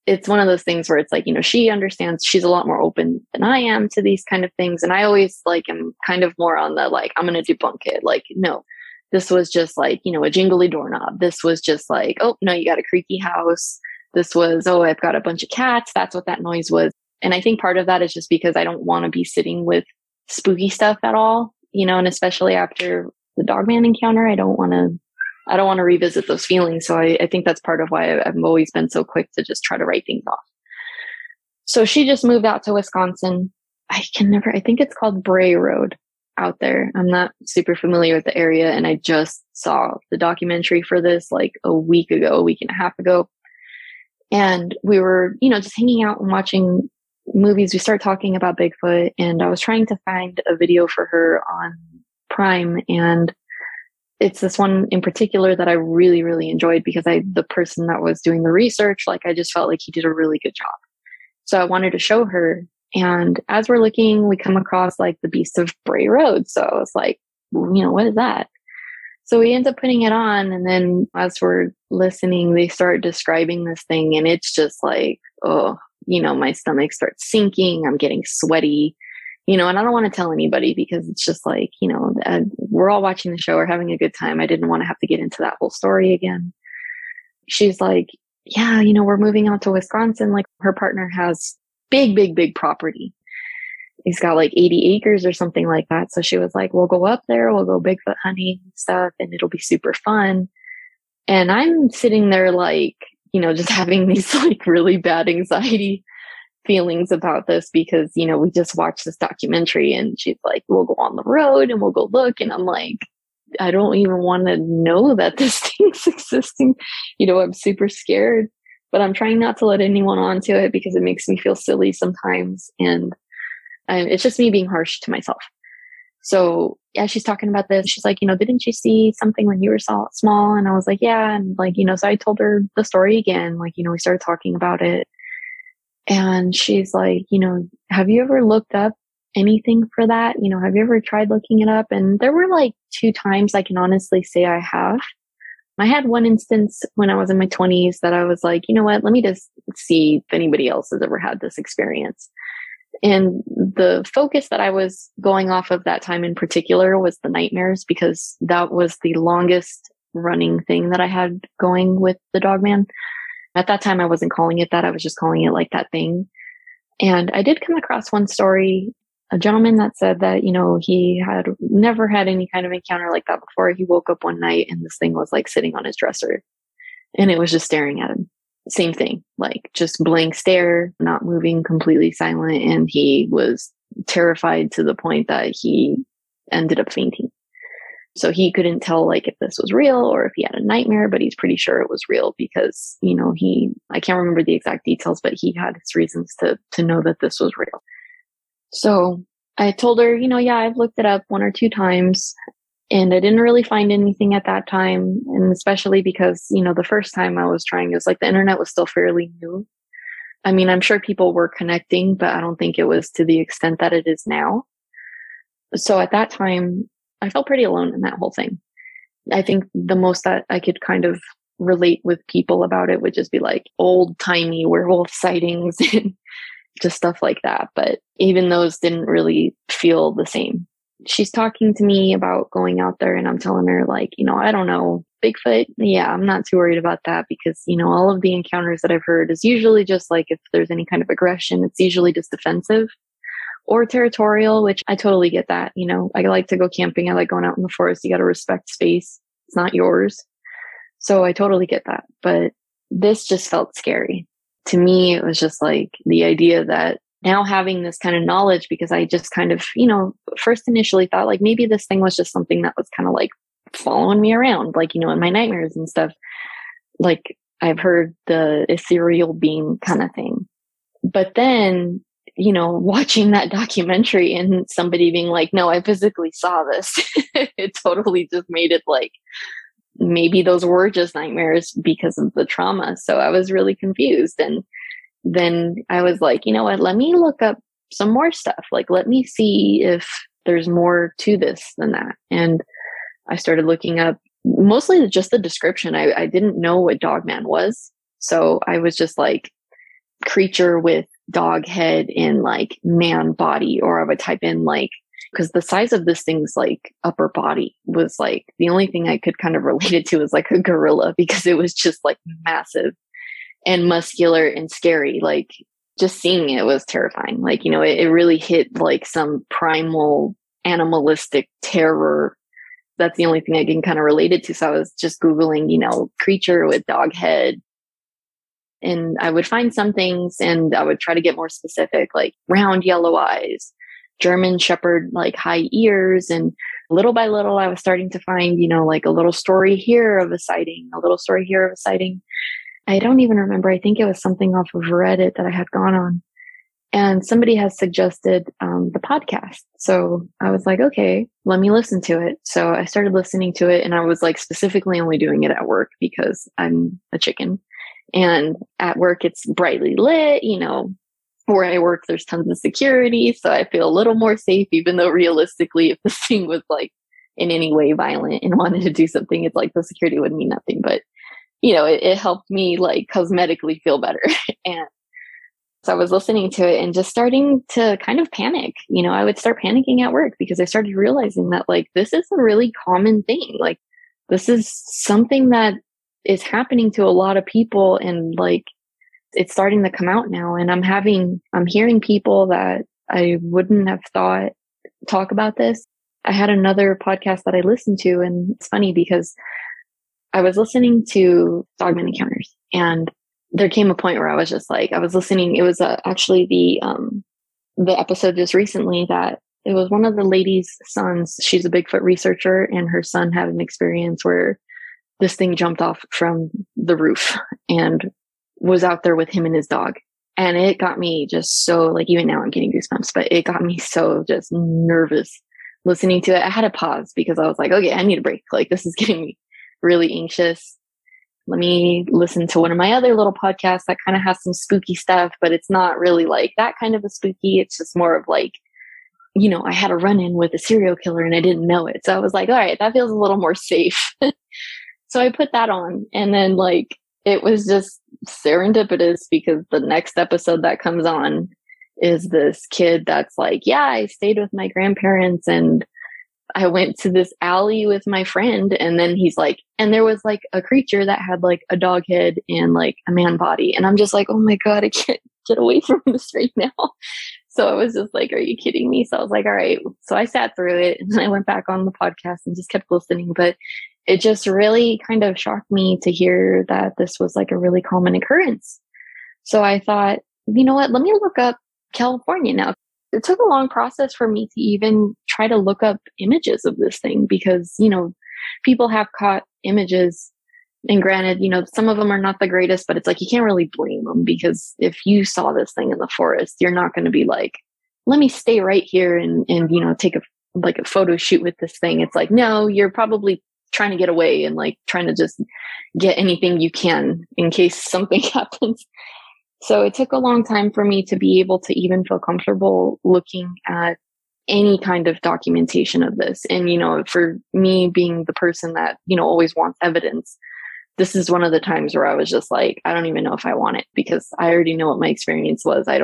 it's one of those things where it's like, she understands, she's a lot more open than I am to these kind of things. And I always like, am kind of more on the, like, I'm going to debunk it. Like, no, this was just like, a jingly doorknob. This was just like, oh no, you got a creaky house. This was, oh, I've got a bunch of cats. That's what that noise was. And I think part of that is just because I don't want to be sitting with spooky stuff at all, and especially after the Dogman encounter, I don't want to revisit those feelings. So I think that's part of why I've always been so quick to just try to write things off. So she just moved out to Wisconsin. I think it's called Bray Road out there. I'm not super familiar with the area. And I just saw the documentary for this like a week and a half ago. And we were, just hanging out and watching movies. We started talking about Bigfoot and I was trying to find a video for her on Prime, and it's this one in particular that I really, really enjoyed because the person that was doing the research, like I just felt like he did a really good job. So I wanted to show her. And as we're looking, we come across like the Beast of Bray Road. So I was like, what is that? So we end up putting it on. And then as we're listening, they start describing this thing. And it's just like, oh, my stomach starts sinking. I'm getting sweaty. And I don't want to tell anybody because it's just like, we're all watching the show, we're having a good time. I didn't want to have to get into that whole story again. She's like, yeah, we're moving out to Wisconsin. Like her partner has big property. He's got like 80 acres or something like that. So she was like, we'll go up there, we'll go Bigfoot hunting and stuff, and it'll be super fun. And I'm sitting there like, just having these like really bad anxiety feelings about this because, we just watched this documentary and she's like, we'll go on the road and we'll go look. And I'm like, I don't even want to know that this thing's existing. I'm super scared, but I'm trying not to let anyone onto it because it makes me feel silly sometimes. And it's just me being harsh to myself. So yeah, she's talking about this. She's like, didn't you see something when you were small? And I was like, yeah. And like, so I told her the story again, like, we started talking about it. And she's like, have you ever looked up anything for that? Have you ever tried looking it up? And there were like 2 times I can honestly say I have. I had one instance when I was in my 20s that I was like, you know what, let me just see if anybody else has ever had this experience. And the focus that I was going off of that time in particular was the nightmares, because that was the longest running thing that I had going with the Dogman. At that time, I wasn't calling it that. I was just calling it like that thing. And I did come across one story, a gentleman that said that, he had never had any kind of encounter like that before. He woke up one night and this thing was like sitting on his dresser and it was just staring at him. Same thing, like just blank stare, not moving, completely silent. And he was terrified to the point that he ended up fainting. So he couldn't tell like if this was real or if he had a nightmare, but he's pretty sure it was real because, I can't remember the exact details, but he had his reasons to know that this was real. So I told her, yeah, I've looked it up 1 or 2 times and I didn't really find anything at that time. And especially because, the first time I was trying, it was like the internet was still fairly new. I mean, I'm sure people were connecting, but I don't think it was to the extent that it is now. So at that time, I felt pretty alone in that whole thing. I think the most that I could kind of relate with people about it would just be like old timey werewolf sightings and just stuff like that. But even those didn't really feel the same. She's talking to me about going out there and I'm telling her like, I don't know, Bigfoot. Yeah, I'm not too worried about that because, all of the encounters that I've heard is usually just like if there's any kind of aggression, it's usually just defensive or territorial, which I totally get that. I like to go camping. I like going out in the forest. You got to respect space. It's not yours. So I totally get that. But this just felt scary. To me, it was just like the idea that now having this kind of knowledge, because I just kind of, first initially thought like maybe this thing was just something that was kind of like following me around, like, in my nightmares and stuff. Like I've heard the ethereal being kind of thing. But then, watching that documentary and somebody being like, no, I physically saw this. It totally just made it like, maybe those were just nightmares because of the trauma. So I was really confused. And then I was like, you know what, let me look up some more stuff. Like, let me see if there's more to this than that. And I started looking up mostly just the description. I didn't know what Dogman was. So I was just like creature with dog head and like man body, or I would type in like, because the size of this thing's like upper body was like the only thing I could kind of relate it to is like a gorilla, because it was just like massive and muscular and scary. Like just seeing it was terrifying. Like, it really hit like some primal animalistic terror. That's the only thing I can kind of relate it to. So I was just Googling, creature with dog head. And I would find some things and I would try to get more specific, like round yellow eyes, German Shepherd, like high ears. And little by little, I was starting to find, like a little story here of a sighting, a little story here of a sighting. I don't even remember. I think it was something off of Reddit that I had gone on. And somebody has suggested the podcast. So I was like, okay, let me listen to it. So I started listening to it and I was like specifically only doing it at work because I'm a chicken. And at work, it's brightly lit, where I work, there's tons of security. So I feel a little more safe, even though realistically, if this thing was like in any way violent and wanted to do something, it's like the security would mean nothing. But, it helped me like cosmetically feel better. And so I was listening to it and just starting to kind of panic. I would start panicking at work because I started realizing that like, this is a really common thing. Like, this is something that is happening to a lot of people, and like it's starting to come out now. And I'm hearing people that I wouldn't have thought talk about this. I had another podcast that I listened to, and it's funny because I was listening to Dogman Encounters, and there came a point where I was just like, I was listening. It was actually the episode just recently that it was one of the lady's sons. She's a Bigfoot researcher, and her son had an experience where this thing jumped off from the roof and was out there with him and his dog. And it got me just so like, even now I'm getting goosebumps, but it got me so just nervous listening to it. I had to pause because I was like, okay, I need a break. Like, this is getting me really anxious. let me listen to one of my other little podcasts that kind of has some spooky stuff, but it's not really like that kind of a spooky. It's just more of like, I had a run-in with a serial killer and I didn't know it. So I was like, all right, that feels a little more safe. So I put that on, and then like, it was just serendipitous because the next episode that comes on is this kid that's like, yeah, I stayed with my grandparents and I went to this alley with my friend. And then he's like, and there was like a creature that had like a dog head and like a man body. And I'm just like, oh my God, I can't get away from this right now. So I was just like, are you kidding me? So I was like, all right. So I sat through it and I went back on the podcast and just kept listening. But it just really kind of shocked me to hear that this was like a really common occurrence. So I thought, you know what, let me look up California now. It took a long process for me to even try to look up images of this thing because, people have caught images, and granted, some of them are not the greatest, but it's like, you can't really blame them because if you saw this thing in the forest, you're not going to be like, let me stay right here and take a photo shoot with this thing. It's like, no, you're probably trying to get away and like trying to just get anything you can in case something happens. So it took a long time for me to be able to even feel comfortable looking at any kind of documentation of this. And, for me being the person that, always wants evidence, this is one of the times where I was just like, I don't even know if I want it because I already know what my experience was. At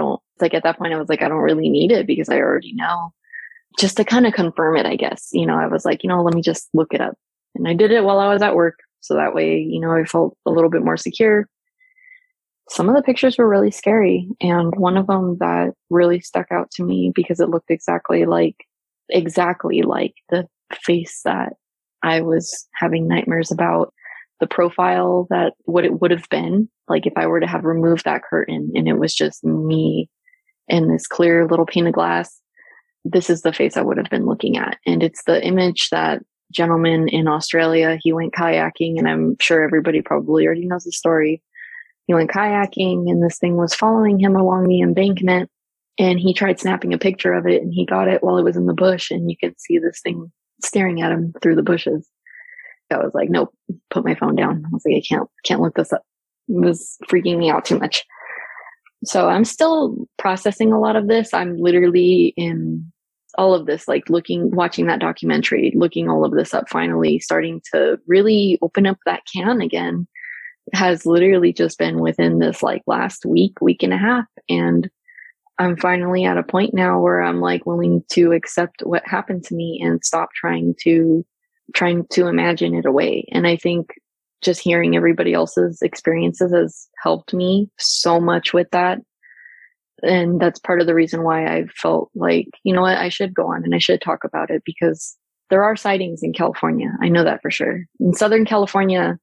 that point I was like, I don't really need it because I already know, just to kind of confirm it, I guess. I was like, let me just look it up. And I did it while I was at work. So that way, I felt a little bit more secure. Some of the pictures were really scary. And one of them that really stuck out to me because it looked exactly like the face that I was having nightmares about, the profile that what it would have been like if I were to have removed that curtain and it was just me and this clear little pane of glass. This is the face I would have been looking at. And it's the image that gentleman in Australia, he went kayaking, and I'm sure everybody probably already knows the story. He went kayaking and this thing was following him along the embankment, and he tried snapping a picture of it and he got it while it was in the bush, and you could see this thing staring at him through the bushes. I was like, nope, put my phone down. I was like, I can't look this up. It was freaking me out too much. So I'm still processing a lot of this. I'm literally in all of this, like watching that documentary, looking all of this up, finally starting to really open up that can again. It has literally just been within this like last week and a half. And I'm finally at a point now where I'm like willing to accept what happened to me and stop trying to imagine it away. And I think just hearing everybody else's experiences has helped me so much with that. And that's part of the reason why I felt like, you know what, I should go on and I should talk about it, because there are sightings in California. I know that for sure. In Southern California,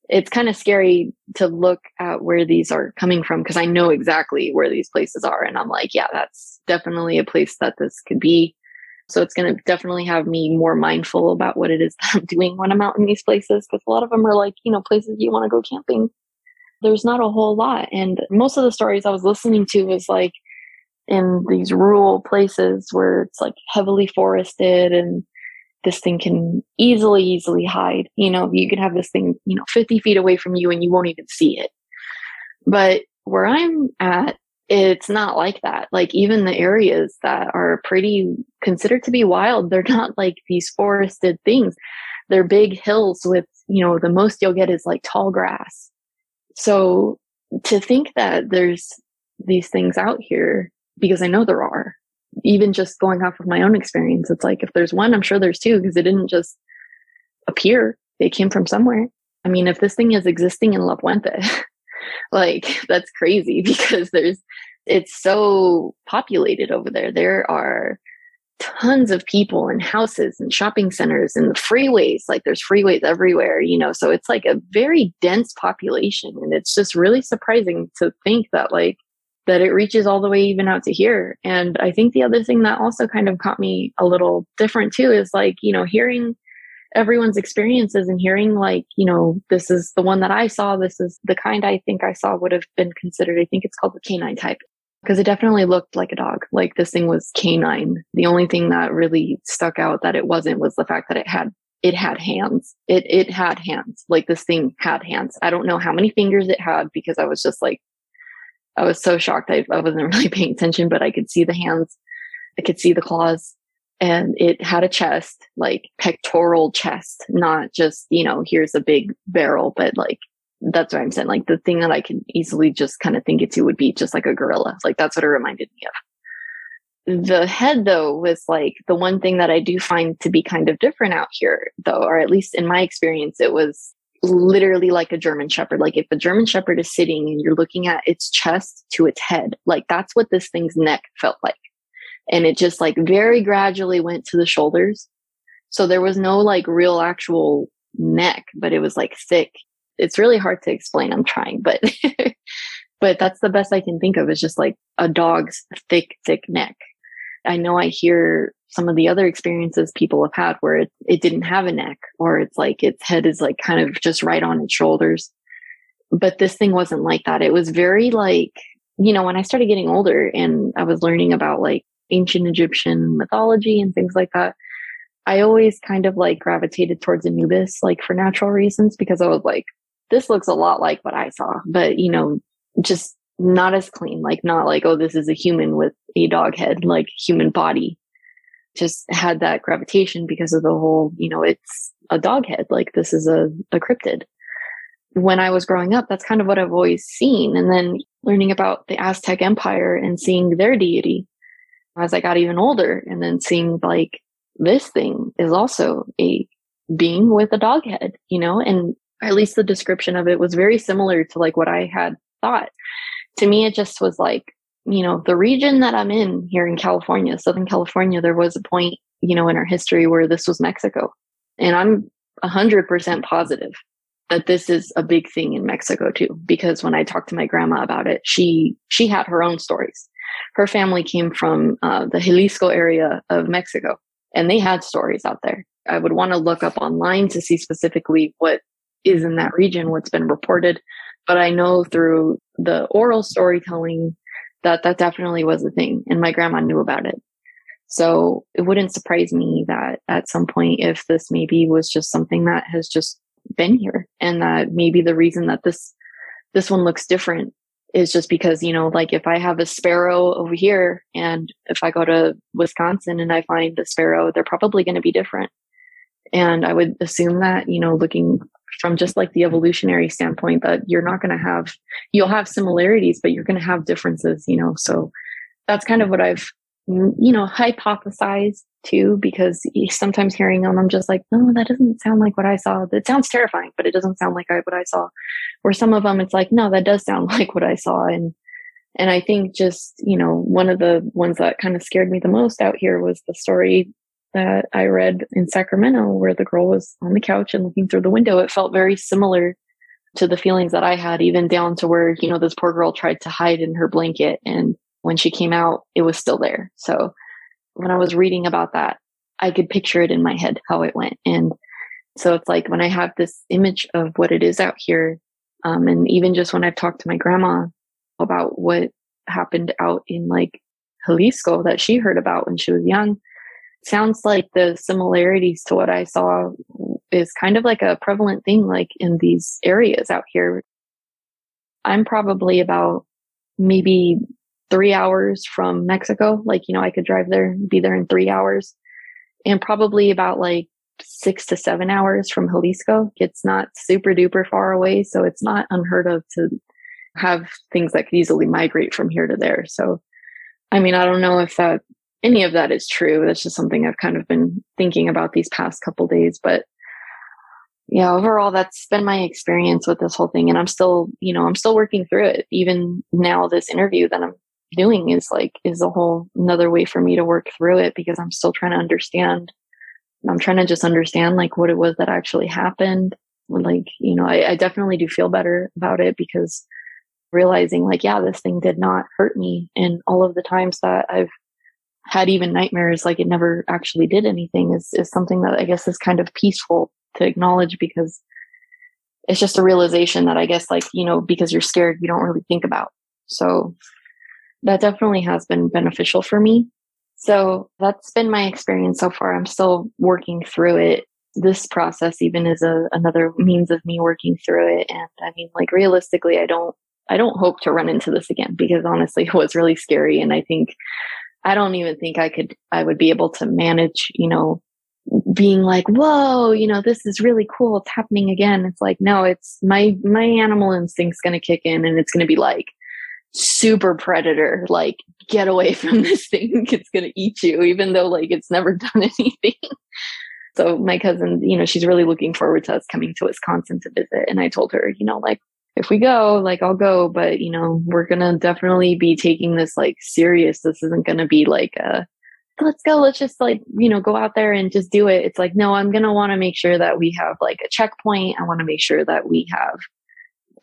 it's kind of scary to look at where these are coming from, because I know exactly where these places are. And I'm like, yeah, that's definitely a place that this could be. So it's going to definitely have me more mindful about what it is that I'm doing when I'm out in these places, because a lot of them are like, places you want to go camping. There's not a whole lot. And most of the stories I was listening to was like in these rural places where it's like heavily forested, and this thing can easily hide. You could have this thing, 50 feet away from you and you won't even see it. But where I'm at, it's not like that. Like even the areas that are pretty considered to be wild, they're not like these forested things. They're big hills with, the most you'll get is like tall grass. So to think that there's these things out here, because I know there are, even just going off of my own experience, it's like, if there's one, I'm sure there's two, because it didn't just appear. They came from somewhere. I mean, if this thing is existing in La Puente, like that's crazy, because it's so populated over there. There are tons of people and houses and shopping centers and the freeways. Like there's freeways everywhere, so it's like a very dense population. And it's just really surprising to think that that it reaches all the way even out to here. And I think the other thing that also kind of caught me a little different too is hearing everyone's experiences and hearing this is the one that I saw. This is the kind I think I saw would have been considered, I think it's called the canine type, because it definitely looked like a dog. Like this thing was canine. The only thing that really stuck out that it wasn't was the fact that it had it had hands. It had hands. Like this thing had hands. I don't know how many fingers it had because I was just like, I was so shocked. I wasn't really paying attention, but I could see the hands. I could see the claws, and it had a chest, like pectoral chest, not just, here's a big barrel, but like, that's what I'm saying. Like the thing that I could easily just kind of think it to would be just like a gorilla. Like that's what it reminded me of. The head though was like the one thing that I do find to be kind of different out here though, or at least in my experience, it was literally like a German Shepherd. Like if a German Shepherd is sitting and you're looking at its chest to its head, like that's what this thing's neck felt like. And it just like very gradually went to the shoulders. So there was no like real actual neck, but it was like thick. It's really hard to explain. I'm trying, but, but that's the best I can think of is just like a dog's thick neck. I know I hear some of the other experiences people have had where it didn't have a neck, or it's like its head is like kind of just right on its shoulders. But this thing wasn't like that. It was very like, when I started getting older and I was learning about like ancient Egyptian mythology and things like that, I always kind of like gravitated towards Anubis, like for natural reasons, because I was like, this looks a lot like what I saw, but just not as clean, like not like, oh, this is a human with a dog head, like human body. Just had that gravitation because of the whole, it's a dog head. Like this is a cryptid. When I was growing up, that's kind of what I've always seen. And then learning about the Aztec Empire and seeing their deity as I got even older, and then seeing like this thing is also a being with a dog head, and at least the description of it was very similar to like what I had thought. To me, it just was like, the region that I'm in here in California, Southern California, there was a point, in our history where this was Mexico. And I'm 100% positive that this is a big thing in Mexico too, because when I talked to my grandma about it, she had her own stories. Her family came from the Jalisco area of Mexico, and they had stories out there. I would want to look up online to see specifically what is in that region, what's been reported. But I know through the oral storytelling that definitely was a thing, and my grandma knew about it. So it wouldn't surprise me that at some point, if this maybe was just something that has just been here, and that maybe the reason that this one looks different is just because, like if I have a sparrow over here, and if I go to Wisconsin and I find a sparrow, they're probably going to be different. And I would assume that, looking from just like the evolutionary standpoint, that you'll have similarities, but you're going to have differences, so that's kind of what I've, hypothesized too, because sometimes hearing them, I'm just like, no, that doesn't sound like what I saw. That sounds terrifying, but it doesn't sound like what I saw. Or some of them, it's like, no, that does sound like what I saw. And I think just, one of the ones that kind of scared me the most out here was the story that I read in Sacramento, where the girl was on the couch and looking through the window. It felt very similar to the feelings that I had, even down to where, this poor girl tried to hide in her blanket. And when she came out, it was still there. So when I was reading about that, I could picture it in my head, how it went. And so it's like when I have this image of what it is out here, and even just when I've talked to my grandma about what happened out in like Jalisco that she heard about when she was young, sounds like the similarities to what I saw is kind of like a prevalent thing, like in these areas out here. I'm probably about maybe 3 hours from Mexico. Like, I could drive there, be there in 3 hours, and probably about like 6 to 7 hours from Jalisco. It's not super duper far away. So it's not unheard of to have things that could easily migrate from here to there. So, I don't know if any of that is true. That's just something I've kind of been thinking about these past couple days. But yeah, overall, that's been my experience with this whole thing. And I'm still working through it. Even now, this interview that I'm doing is a whole another way for me to work through it, because I'm still trying to understand. I'm trying to just understand like what it was that actually happened. I definitely do feel better about it, because realizing like, yeah, this thing did not hurt me. And all of the times that I've had even nightmares, like it never actually did anything, is something that I guess is kind of peaceful to acknowledge, because it's just a realization that I guess because you're scared, you don't really think about. So that definitely has been beneficial for me. So that's been my experience so far. I'm still working through it. this process even is another means of me working through it. And I mean, like realistically, I don't hope to run into this again, because honestly, it was really scary. And I don't even think I would be able to manage, being like, whoa, this is really cool. It's happening again. It's like, no, it's my animal instinct's going to kick in, and it's going to be like super predator, like get away from this thing. It's going to eat you, even though like it's never done anything. So my cousin, she's really looking forward to us coming to Wisconsin to visit. And I told her, like, if we go, like, I'll go, but, we're going to definitely be taking this like serious. This isn't going to be like let's go. Let's just like, go out there and just do it. It's like, no, I'm going to want to make sure that we have like a checkpoint. I want to make sure that we have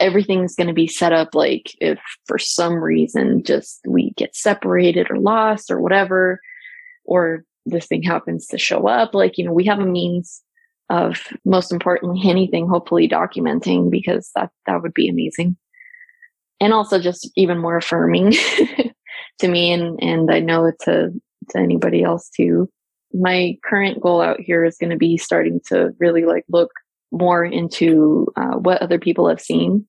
everything's going to be set up. Like if for some reason just we get separated or lost or whatever, or this thing happens to show up, like, we have a means of, most importantly, anything, hopefully documenting, because that would be amazing. And also just even more affirming to me. And I know to anybody else too. My current goal out here is going to be starting to really like look more into what other people have seen.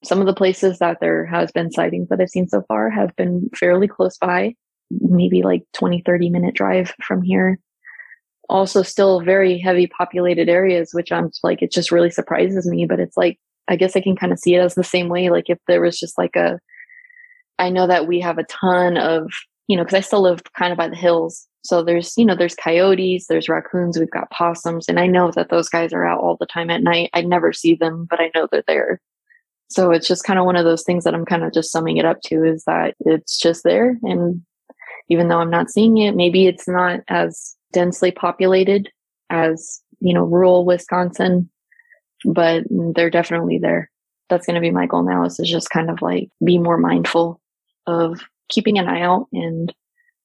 Some of the places that there has been sightings that I've seen so far have been fairly close by, maybe like 20-30 minute drive from here. Also still very heavy populated areas, which I'm like, it just really surprises me. But it's like, I guess I can kind of see it as the same way. Like if there was just like I know that we have a ton of, because I still live kind of by the hills. So there's coyotes, there's raccoons, we've got possums. And I know that those guys are out all the time at night. I never see them, but I know they're there. So it's just kind of one of those things that I'm kind of just summing it up to, is that it's just there. And even though I'm not seeing it, maybe it's not as densely populated as, rural Wisconsin, but they're definitely there. That's going to be my goal now, is to just kind of like be more mindful of keeping an eye out and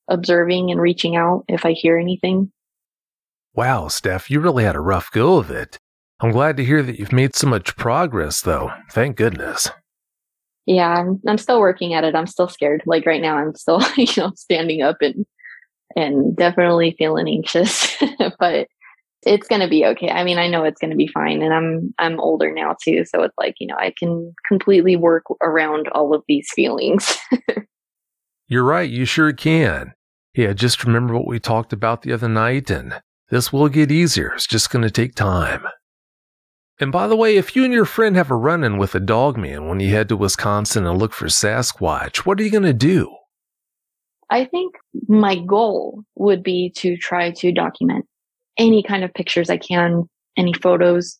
observing and reaching out if I hear anything. Wow, Steph, you really had a rough go of it. I'm glad to hear that you've made so much progress, though. Thank goodness. Yeah, I'm still working at it. I'm still scared. Like right now, I'm still, standing up and definitely feeling anxious, but it's going to be okay. I mean, I know it's going to be fine. And I'm older now too. So it's like, I can completely work around all of these feelings. You're right. You sure can. Yeah, just remember what we talked about the other night, and this will get easier. It's just going to take time. And by the way, if you and your friend have a run-in with a Dogman when you head to Wisconsin and look for Sasquatch, what are you going to do? I think my goal would be to try to document any kind of pictures I can, any photos.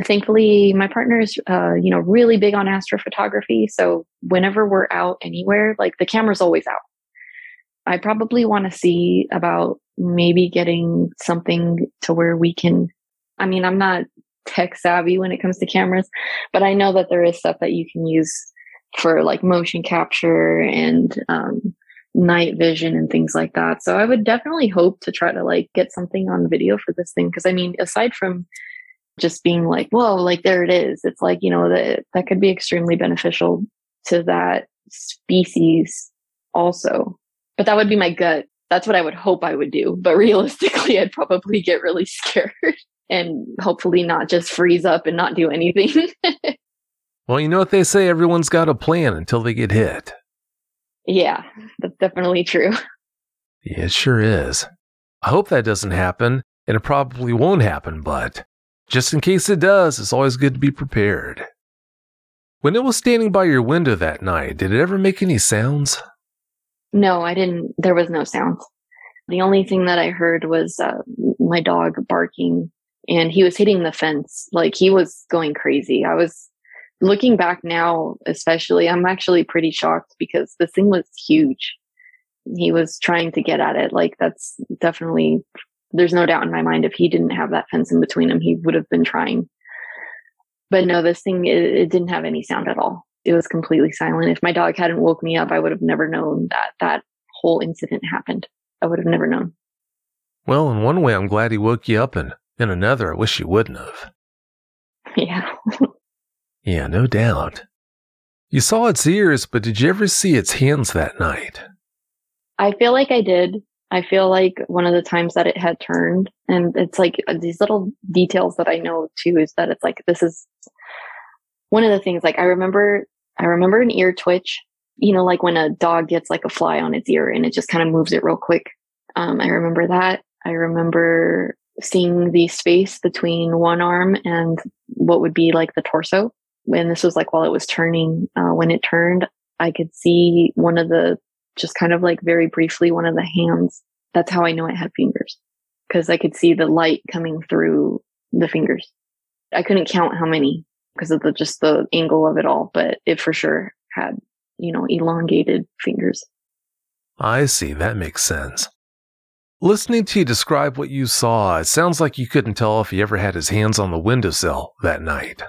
Thankfully, my partner is, really big on astrophotography. So whenever we're out anywhere, like the camera's always out. I probably want to see about maybe getting something to where we can, I'm not tech savvy when it comes to cameras, but I know that there is stuff that you can use for like motion capture and night vision and things like that. So I would definitely hope to try to like get something on video for this thing. Cause aside from just being like, whoa, like there it is, it's like, that could be extremely beneficial to that species also. But that would be my gut. That's what I would hope I would do. But realistically, I'd probably get really scared and hopefully not just freeze up and not do anything. Well, you know what they say, everyone's got a plan until they get hit. Yeah, that's definitely true. Yeah, it sure is. I hope that doesn't happen, and it probably won't happen, but just in case it does, it's always good to be prepared. When it was standing by your window that night, did it ever make any sounds? No, I didn't. There was no sound. The only thing that I heard was my dog barking, and he was hitting the fence. Like he was going crazy. I was looking back now, especially, I'm actually pretty shocked because this thing was huge. He was trying to get at it. Like that's definitely, there's no doubt in my mind if he didn't have that fence in between him, he would have been trying. But no, this thing, it didn't have any sound at all. It was completely silent. If my dog hadn't woke me up, I would have never known that whole incident happened. I would have never known. Well, in one way, I'm glad he woke you up, and in another, I wish he wouldn't have. Yeah. Yeah, no doubt. You saw its ears, but did you ever see its hands that night? I feel like I did. I feel like one of the times that it had turned, and it's like these little details that I know too, is that it's like, this is one of the things, like I remember an ear twitch, like when a dog gets like a fly on its ear and it just kind of moves it real quick. I remember that. I remember seeing the space between one arm and what would be like the torso. And this was like while it was turning. When it turned, I could see one of the, just kind of like very briefly, one of the hands. That's how I know it had fingers, because I could see the light coming through the fingers. I couldn't count how many because of just the angle of it all, but it for sure had, elongated fingers. I see. That makes sense. Listening to you describe what you saw, it sounds like you couldn't tell if he ever had his hands on the windowsill that night.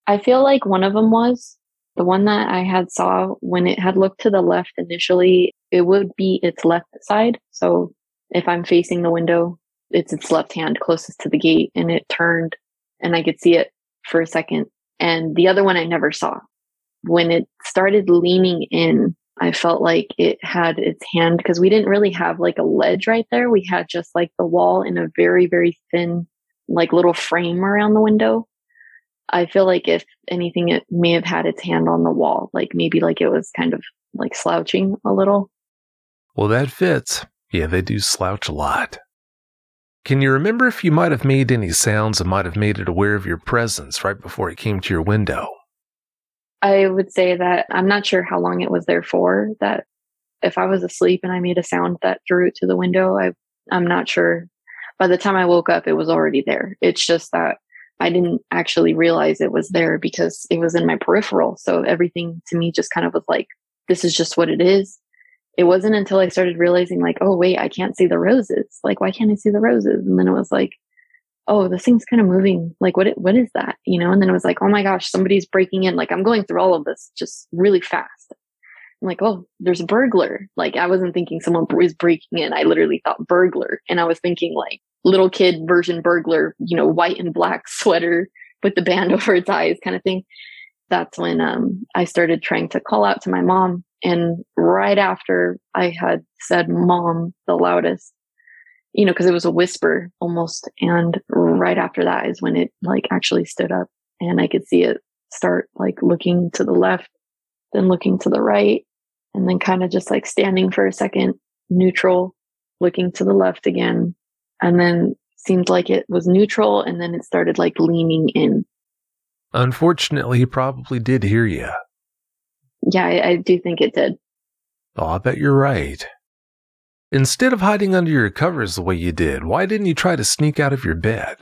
I feel like one of them was. The one that I had saw, when it had looked to the left initially, it would be its left side. So if I'm facing the window, it's its left hand closest to the gate, and it turned and I could see it for a second. And the other one I never saw. When it started leaning in, I felt like it had its hand, because we didn't really have like a ledge right there. We had just like the wall and a very, very thin, like little frame around the window. I feel like if anything, it may have had its hand on the wall, like maybe like it was kind of like slouching a little. Well, that fits. Yeah, they do slouch a lot. Can you remember if you might have made any sounds that might have made it aware of your presence right before it came to your window? I would say that I'm not sure how long it was there for, that if I was asleep and I made a sound that drew it to the window, I'm not sure. By the time I woke up, it was already there. It's just that I didn't actually realize it was there because it was in my peripheral. So everything to me just kind of was like, this is just what it is. It wasn't until I started realizing like, oh, wait, I can't see the roses. Like, why can't I see the roses? And then it was like, oh, this thing's kind of moving. Like, what is that? And then it was like, oh my gosh, somebody's breaking in. Like, I'm going through all of this just really fast. I'm like, oh, there's a burglar. Like, I wasn't thinking someone was breaking in. I literally thought burglar. And I was thinking like, little kid version burglar, white and black sweater with the band over its eyes kind of thing. That's when I started trying to call out to my mom. And right after I had said mom the loudest, because it was a whisper almost. And right after that is when it like actually stood up, and I could see it start like looking to the left, then looking to the right, and then kind of just like standing for a second, neutral, looking to the left again. And then seemed like it was neutral, and then it started like leaning in. Unfortunately, he probably did hear you. Yeah, I do think it did. Oh, I bet you're right. Instead of hiding under your covers the way you did, why didn't you try to sneak out of your bed?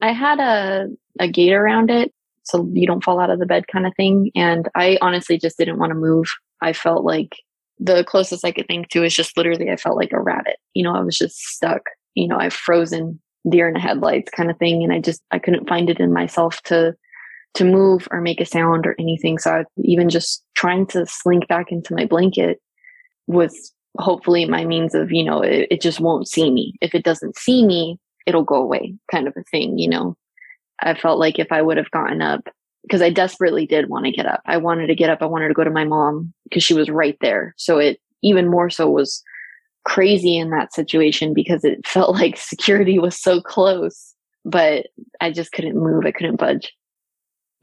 I had a gate around it, so you don't fall out of the bed kind of thing. And I honestly just didn't want to move. I felt like the closest I could think to is just literally, I felt like a rabbit. I was just stuck. I've frozen deer in the headlights kind of thing. And I couldn't find it in myself to move or make a sound or anything. So even just trying to slink back into my blanket was hopefully my means of, it just won't see me. If it doesn't see me, it'll go away kind of a thing. I felt like if I would have gotten up, because I desperately did want to get up. I wanted to get up. I wanted to go to my mom because she was right there. So it even more so was crazy in that situation because it felt like security was so close, but I just couldn't move. I couldn't budge.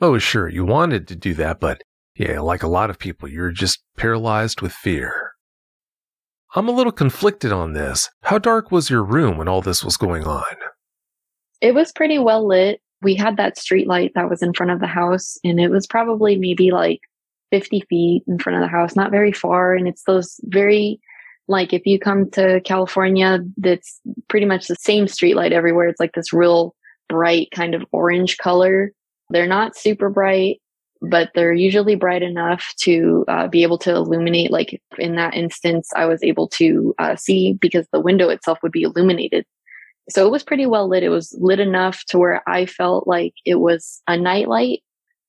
Oh, sure. You wanted to do that, but yeah, like a lot of people, you're just paralyzed with fear. I'm a little conflicted on this. How dark was your room when all this was going on? It was pretty well lit. We had that street light that was in front of the house, and it was probably maybe like 50 feet in front of the house, not very far. And it's those very, like if you come to California, that's pretty much the same street light everywhere. It's like this real bright kind of orange color. They're not super bright, but they're usually bright enough to be able to illuminate. Like in that instance, I was able to see because the window itself would be illuminated. So it was pretty well lit. It was lit enough to where I felt like it was a nightlight.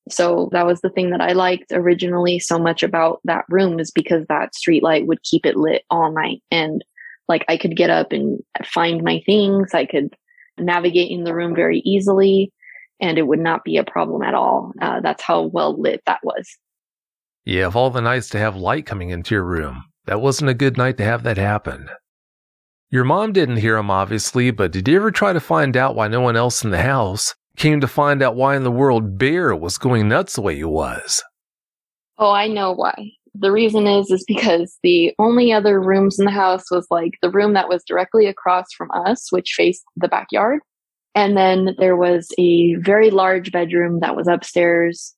So that was the thing that I liked originally so much about that room, is because that street light would keep it lit all night. And like I could get up and find my things. I could navigate in the room very easily, and it would not be a problem at all. That's how well lit that was. Yeah, of all the nights to have light coming into your room, That wasn't a good night to have that happen. Your mom didn't hear him, obviously, but did you ever try to find out why no one else in the house came to find out why in the world Bear was going nuts the way he was? Oh, I know why. The reason is because the only other rooms in the house was like the room that was directly across from us, which faced the backyard. And then there was a very large bedroom that was upstairs.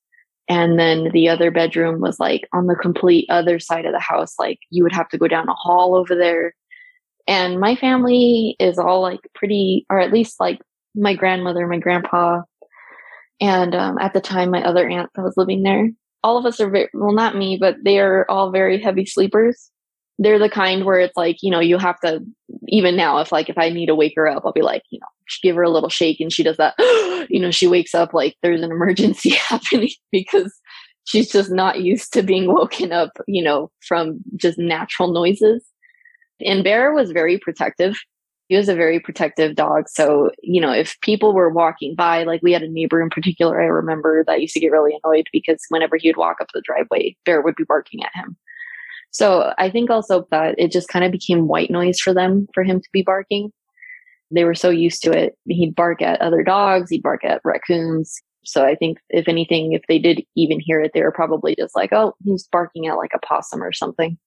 And then the other bedroom was like on the complete other side of the house. Like you would have to go down a hall over there. And my family is all like pretty, or at least like my grandmother, my grandpa, and at the time, my other aunt that was living there. All of us are very, well, not me, but they are all very heavy sleepers. They're the kind where it's like, you have to, even now, if I need to wake her up, I'll be like, give her a little shake and she does that, she wakes up like there's an emergency happening because she's just not used to being woken up, from just natural noises. And Bear was very protective. He was a very protective dog. So, if people were walking by, like we had a neighbor in particular, I remember that used to get really annoyed because whenever he would walk up the driveway, Bear would be barking at him. So I think also that it just kind of became white noise for him to be barking. They were so used to it. He'd bark at other dogs. He'd bark at raccoons. So I think if anything, if they did even hear it, they were probably just like, oh, he's barking at like a possum or something.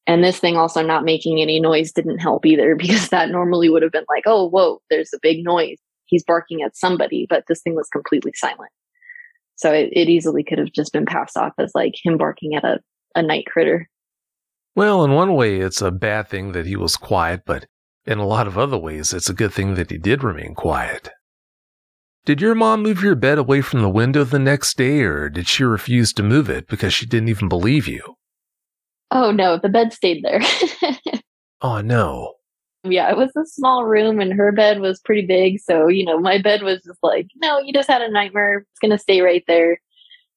And this thing also not making any noise didn't help either, because that normally would have been like, oh, whoa, there's a big noise. He's barking at somebody, but this thing was completely silent. So it easily could have just been passed off as like him barking at a night critter. Well, in one way, it's a bad thing that he was quiet, but in a lot of other ways, it's a good thing that he did remain quiet. Did your mom move your bed away from the window the next day, or did she refuse to move it because she didn't even believe you? Oh, no, the bed stayed there. Oh, no. Yeah, it was a small room and her bed was pretty big. So, my bed was just like, no, you just had a nightmare. It's going to stay right there.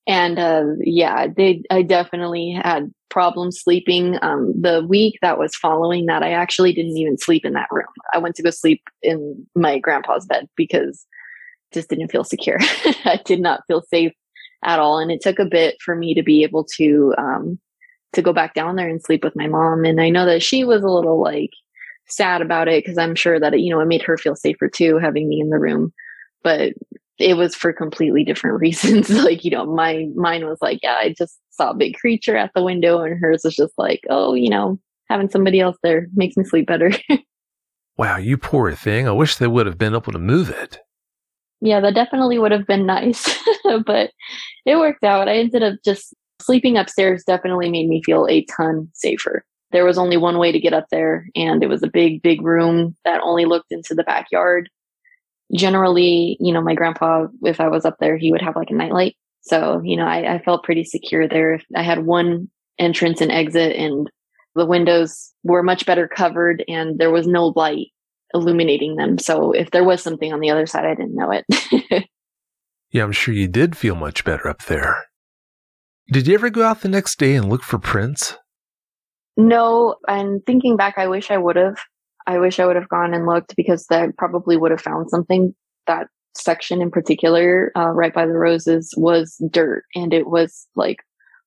And I definitely had problems sleeping. The week that was following that, I actually didn't even sleep in that room. I went to go sleep in my grandpa's bed because it just didn't feel secure. I did not feel safe at all. And it took a bit for me to be able to go back down there and sleep with my mom. And I know that she was a little like sad about it because I'm sure that it made her feel safer too, having me in the room. But it was for completely different reasons. Like, mine was like, yeah, I just saw a big creature at the window, and hers was just like, oh, having somebody else there makes me sleep better. Wow, you poor thing. I wish they would have been able to move it. Yeah, that definitely would have been nice, but it worked out. I ended up just sleeping upstairs definitely made me feel a ton safer. There was only one way to get up there, and it was a big, big room that only looked into the backyard. Generally, my grandpa, if I was up there, he would have like a nightlight. So, I felt pretty secure there. I had one entrance and exit, and the windows were much better covered, and there was no light illuminating them. So if there was something on the other side, I didn't know it. Yeah, I'm sure you did feel much better up there. Did you ever go out the next day and look for prints? No, and thinking back, I wish I would have. I wish I would have gone and looked, because I probably would have found something. That section in particular, right by the roses, was dirt, and it was like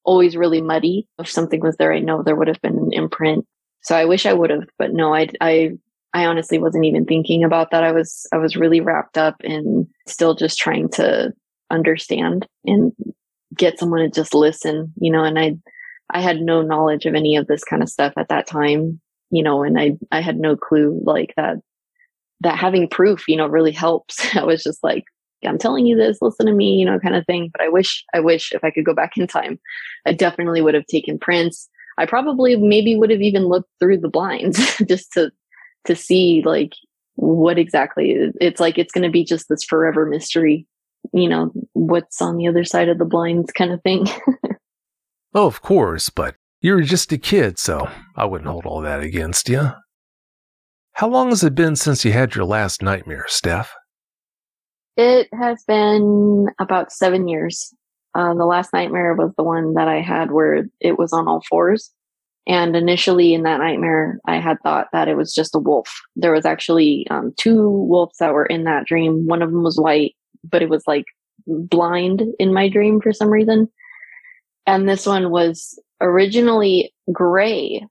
always really muddy. If something was there, I know there would have been an imprint. So I wish I would have, but no, I honestly wasn't even thinking about that. I was really wrapped up in still just trying to understand and get someone to just listen, and I had no knowledge of any of this kind of stuff at that time, and I had no clue like that having proof, really helps. I was just like, I'm telling you this, listen to me, kind of thing. But I wish if I could go back in time, I definitely would have taken prints. I probably maybe would have even looked through the blinds just to see like what exactly it's like. It's going to be just this forever mystery, what's on the other side of the blinds kind of thing. Oh, of course, but you were just a kid, so I wouldn't hold all that against you. How long has it been since you had your last nightmare, Steph? It has been about 7 years. The last nightmare was the one that I had where it was on all fours. And initially in that nightmare, I had thought that it was just a wolf. There was actually 2 wolves that were in that dream. One of them was white, but it was like blind in my dream for some reason. And this one was originally gray,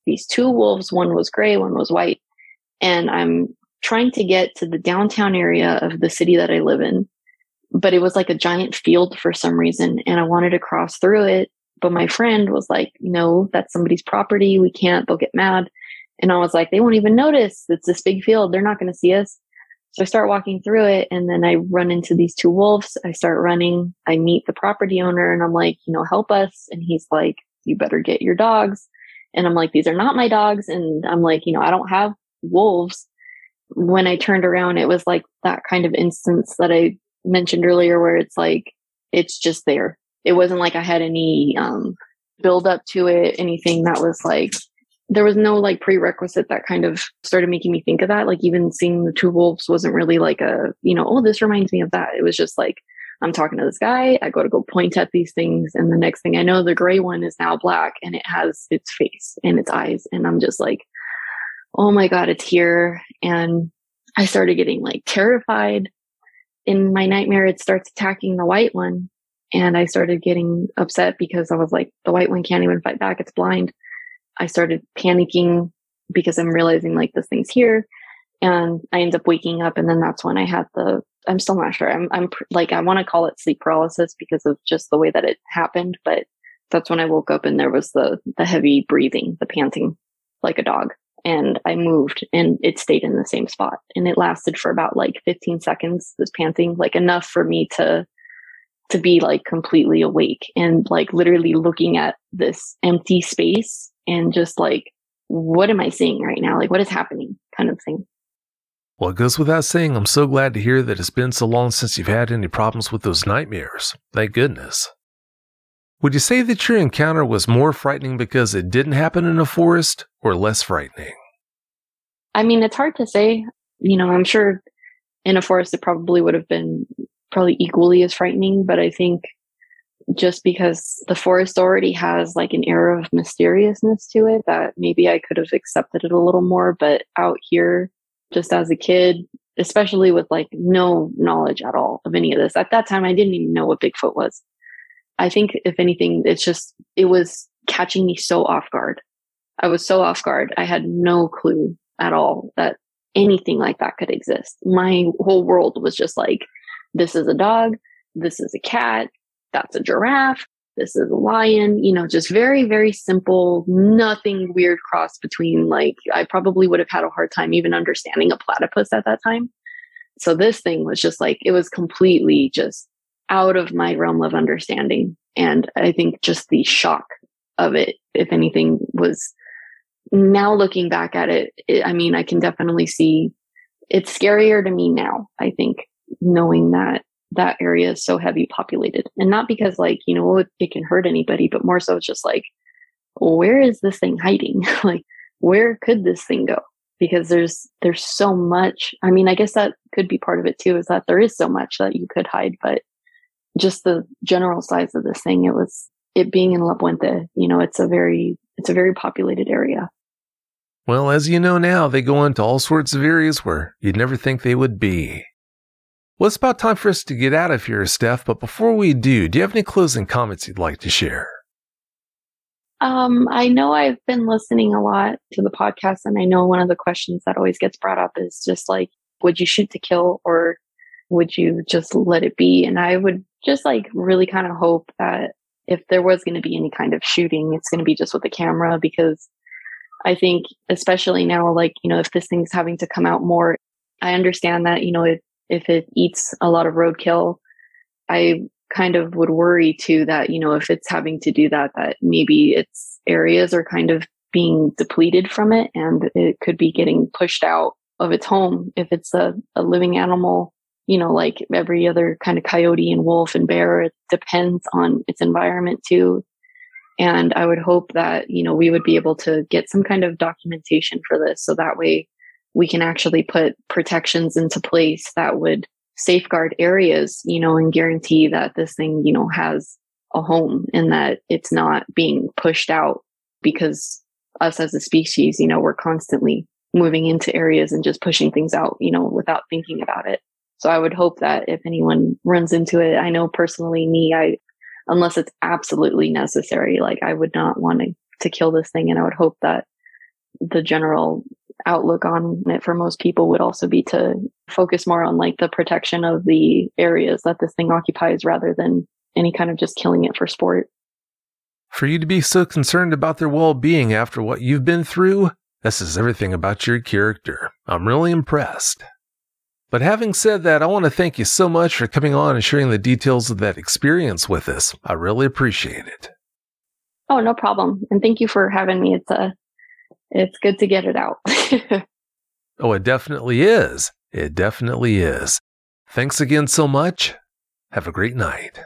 these two wolves. One was gray, one was white. And I'm trying to get to the downtown area of the city that I live in. But it was like a giant field for some reason. And I wanted to cross through it. But my friend was like, no, that's somebody's property. We can't. They'll get mad. And I was like, they won't even notice. It's this big field. They're not going to see us. So I start walking through it. And then I run into these two wolves. I start running. I meet the property owner and I'm like, help us. And he's like, you better get your dogs. And I'm like, these are not my dogs. And I'm like, I don't have wolves. When I turned around, it was like that kind of instance that I mentioned earlier where it's like, it's just there. It wasn't like I had any build up to it, anything that was like, there was no like prerequisite that kind of started making me think of that. Like even seeing the two wolves wasn't really like oh, this reminds me of that. It was just like, I'm talking to this guy, I go point at these things. And the next thing I know, the gray one is now black and it has its face and its eyes. And I'm just like, oh my God, it's here. And I started getting like terrified. In my nightmare, it starts attacking the white one. And I started getting upset because I was like, the white one can't even fight back. It's blind. I started panicking because I'm realizing like this thing's here. And I end up waking up. And then that's when I had I'm still not sure. I'm like, I want to call it sleep paralysis because of just the way that it happened. But that's when I woke up and there was the heavy breathing, the panting like a dog. And I moved and it stayed in the same spot. And it lasted for about like 15 seconds, this panting, like enough for me to be like completely awake and like literally looking at this empty space and just like, what am I seeing right now? Like, what is happening kind of thing. Well, it goes without saying, I'm so glad to hear that it's been so long since you've had any problems with those nightmares. Thank goodness. Would you say that your encounter was more frightening because it didn't happen in a forest or less frightening? I mean, it's hard to say. I'm sure in a forest it probably would have been probably equally as frightening, but I think just because the forest already has like an air of mysteriousness to it that maybe I could have accepted it a little more, but out here, just as a kid, especially with like no knowledge at all of any of this, at that time, I didn't even know what Bigfoot was. I think if anything, it was catching me so off guard. I was so off guard. I had no clue at all that anything like that could exist. My whole world was just like, this is a dog, this is a cat, that's a giraffe, this is a lion, just very, very simple, nothing weird cross between like, I probably would have had a hard time even understanding a platypus at that time. So this thing was just like, it was completely just out of my realm of understanding. And I think just the shock of it, if anything, was now looking back at it, I mean, I can definitely see it's scarier to me now, I think, knowing that that area is so heavy populated. And not because like, it can hurt anybody, but more so it's just like, where is this thing hiding? Like, where could this thing go? Because there's so much. I mean, I guess that could be part of it too, is that there is so much that you could hide, but just the general size of this thing, it being in La Puente, it's a very populated area. Well, as you know now, they go into all sorts of areas where you'd never think they would be. Well, it's about time for us to get out of here, Steph, but before we do you have any closing comments you'd like to share? I know I've been listening a lot to the podcast, and I know one of the questions that always gets brought up is just like, would you shoot to kill or would you just let it be? And I would just like really kind of hope that if there was going to be any kind of shooting, it's going to be just with the camera, because I think especially now, like, if this thing's having to come out more, I understand that, if it eats a lot of roadkill, I kind of would worry too that, if it's having to do that, that maybe its areas are kind of being depleted from it and it could be getting pushed out of its home. If it's a living animal, like every other kind of coyote and wolf and bear, it depends on its environment too. And I would hope that, we would be able to get some kind of documentation for this. So that way we can actually put protections into place that would safeguard areas, and guarantee that this thing, has a home and that it's not being pushed out, because us as a species, we're constantly moving into areas and just pushing things out, without thinking about it. So I would hope that if anyone runs into it, I know personally unless it's absolutely necessary, like I would not want to kill this thing. And I would hope that the general outlook on it for most people would also be to focus more on like the protection of the areas that this thing occupies rather than any kind of just killing it for sport. For you to be so concerned about their well-being after what you've been through, this says everything about your character. I'm really impressed. But having said that, I want to thank you so much for coming on and sharing the details of that experience with us. I really appreciate it. Oh, no problem. And thank you for having me. It's good to get it out. Oh, it definitely is. It definitely is. Thanks again so much. Have a great night.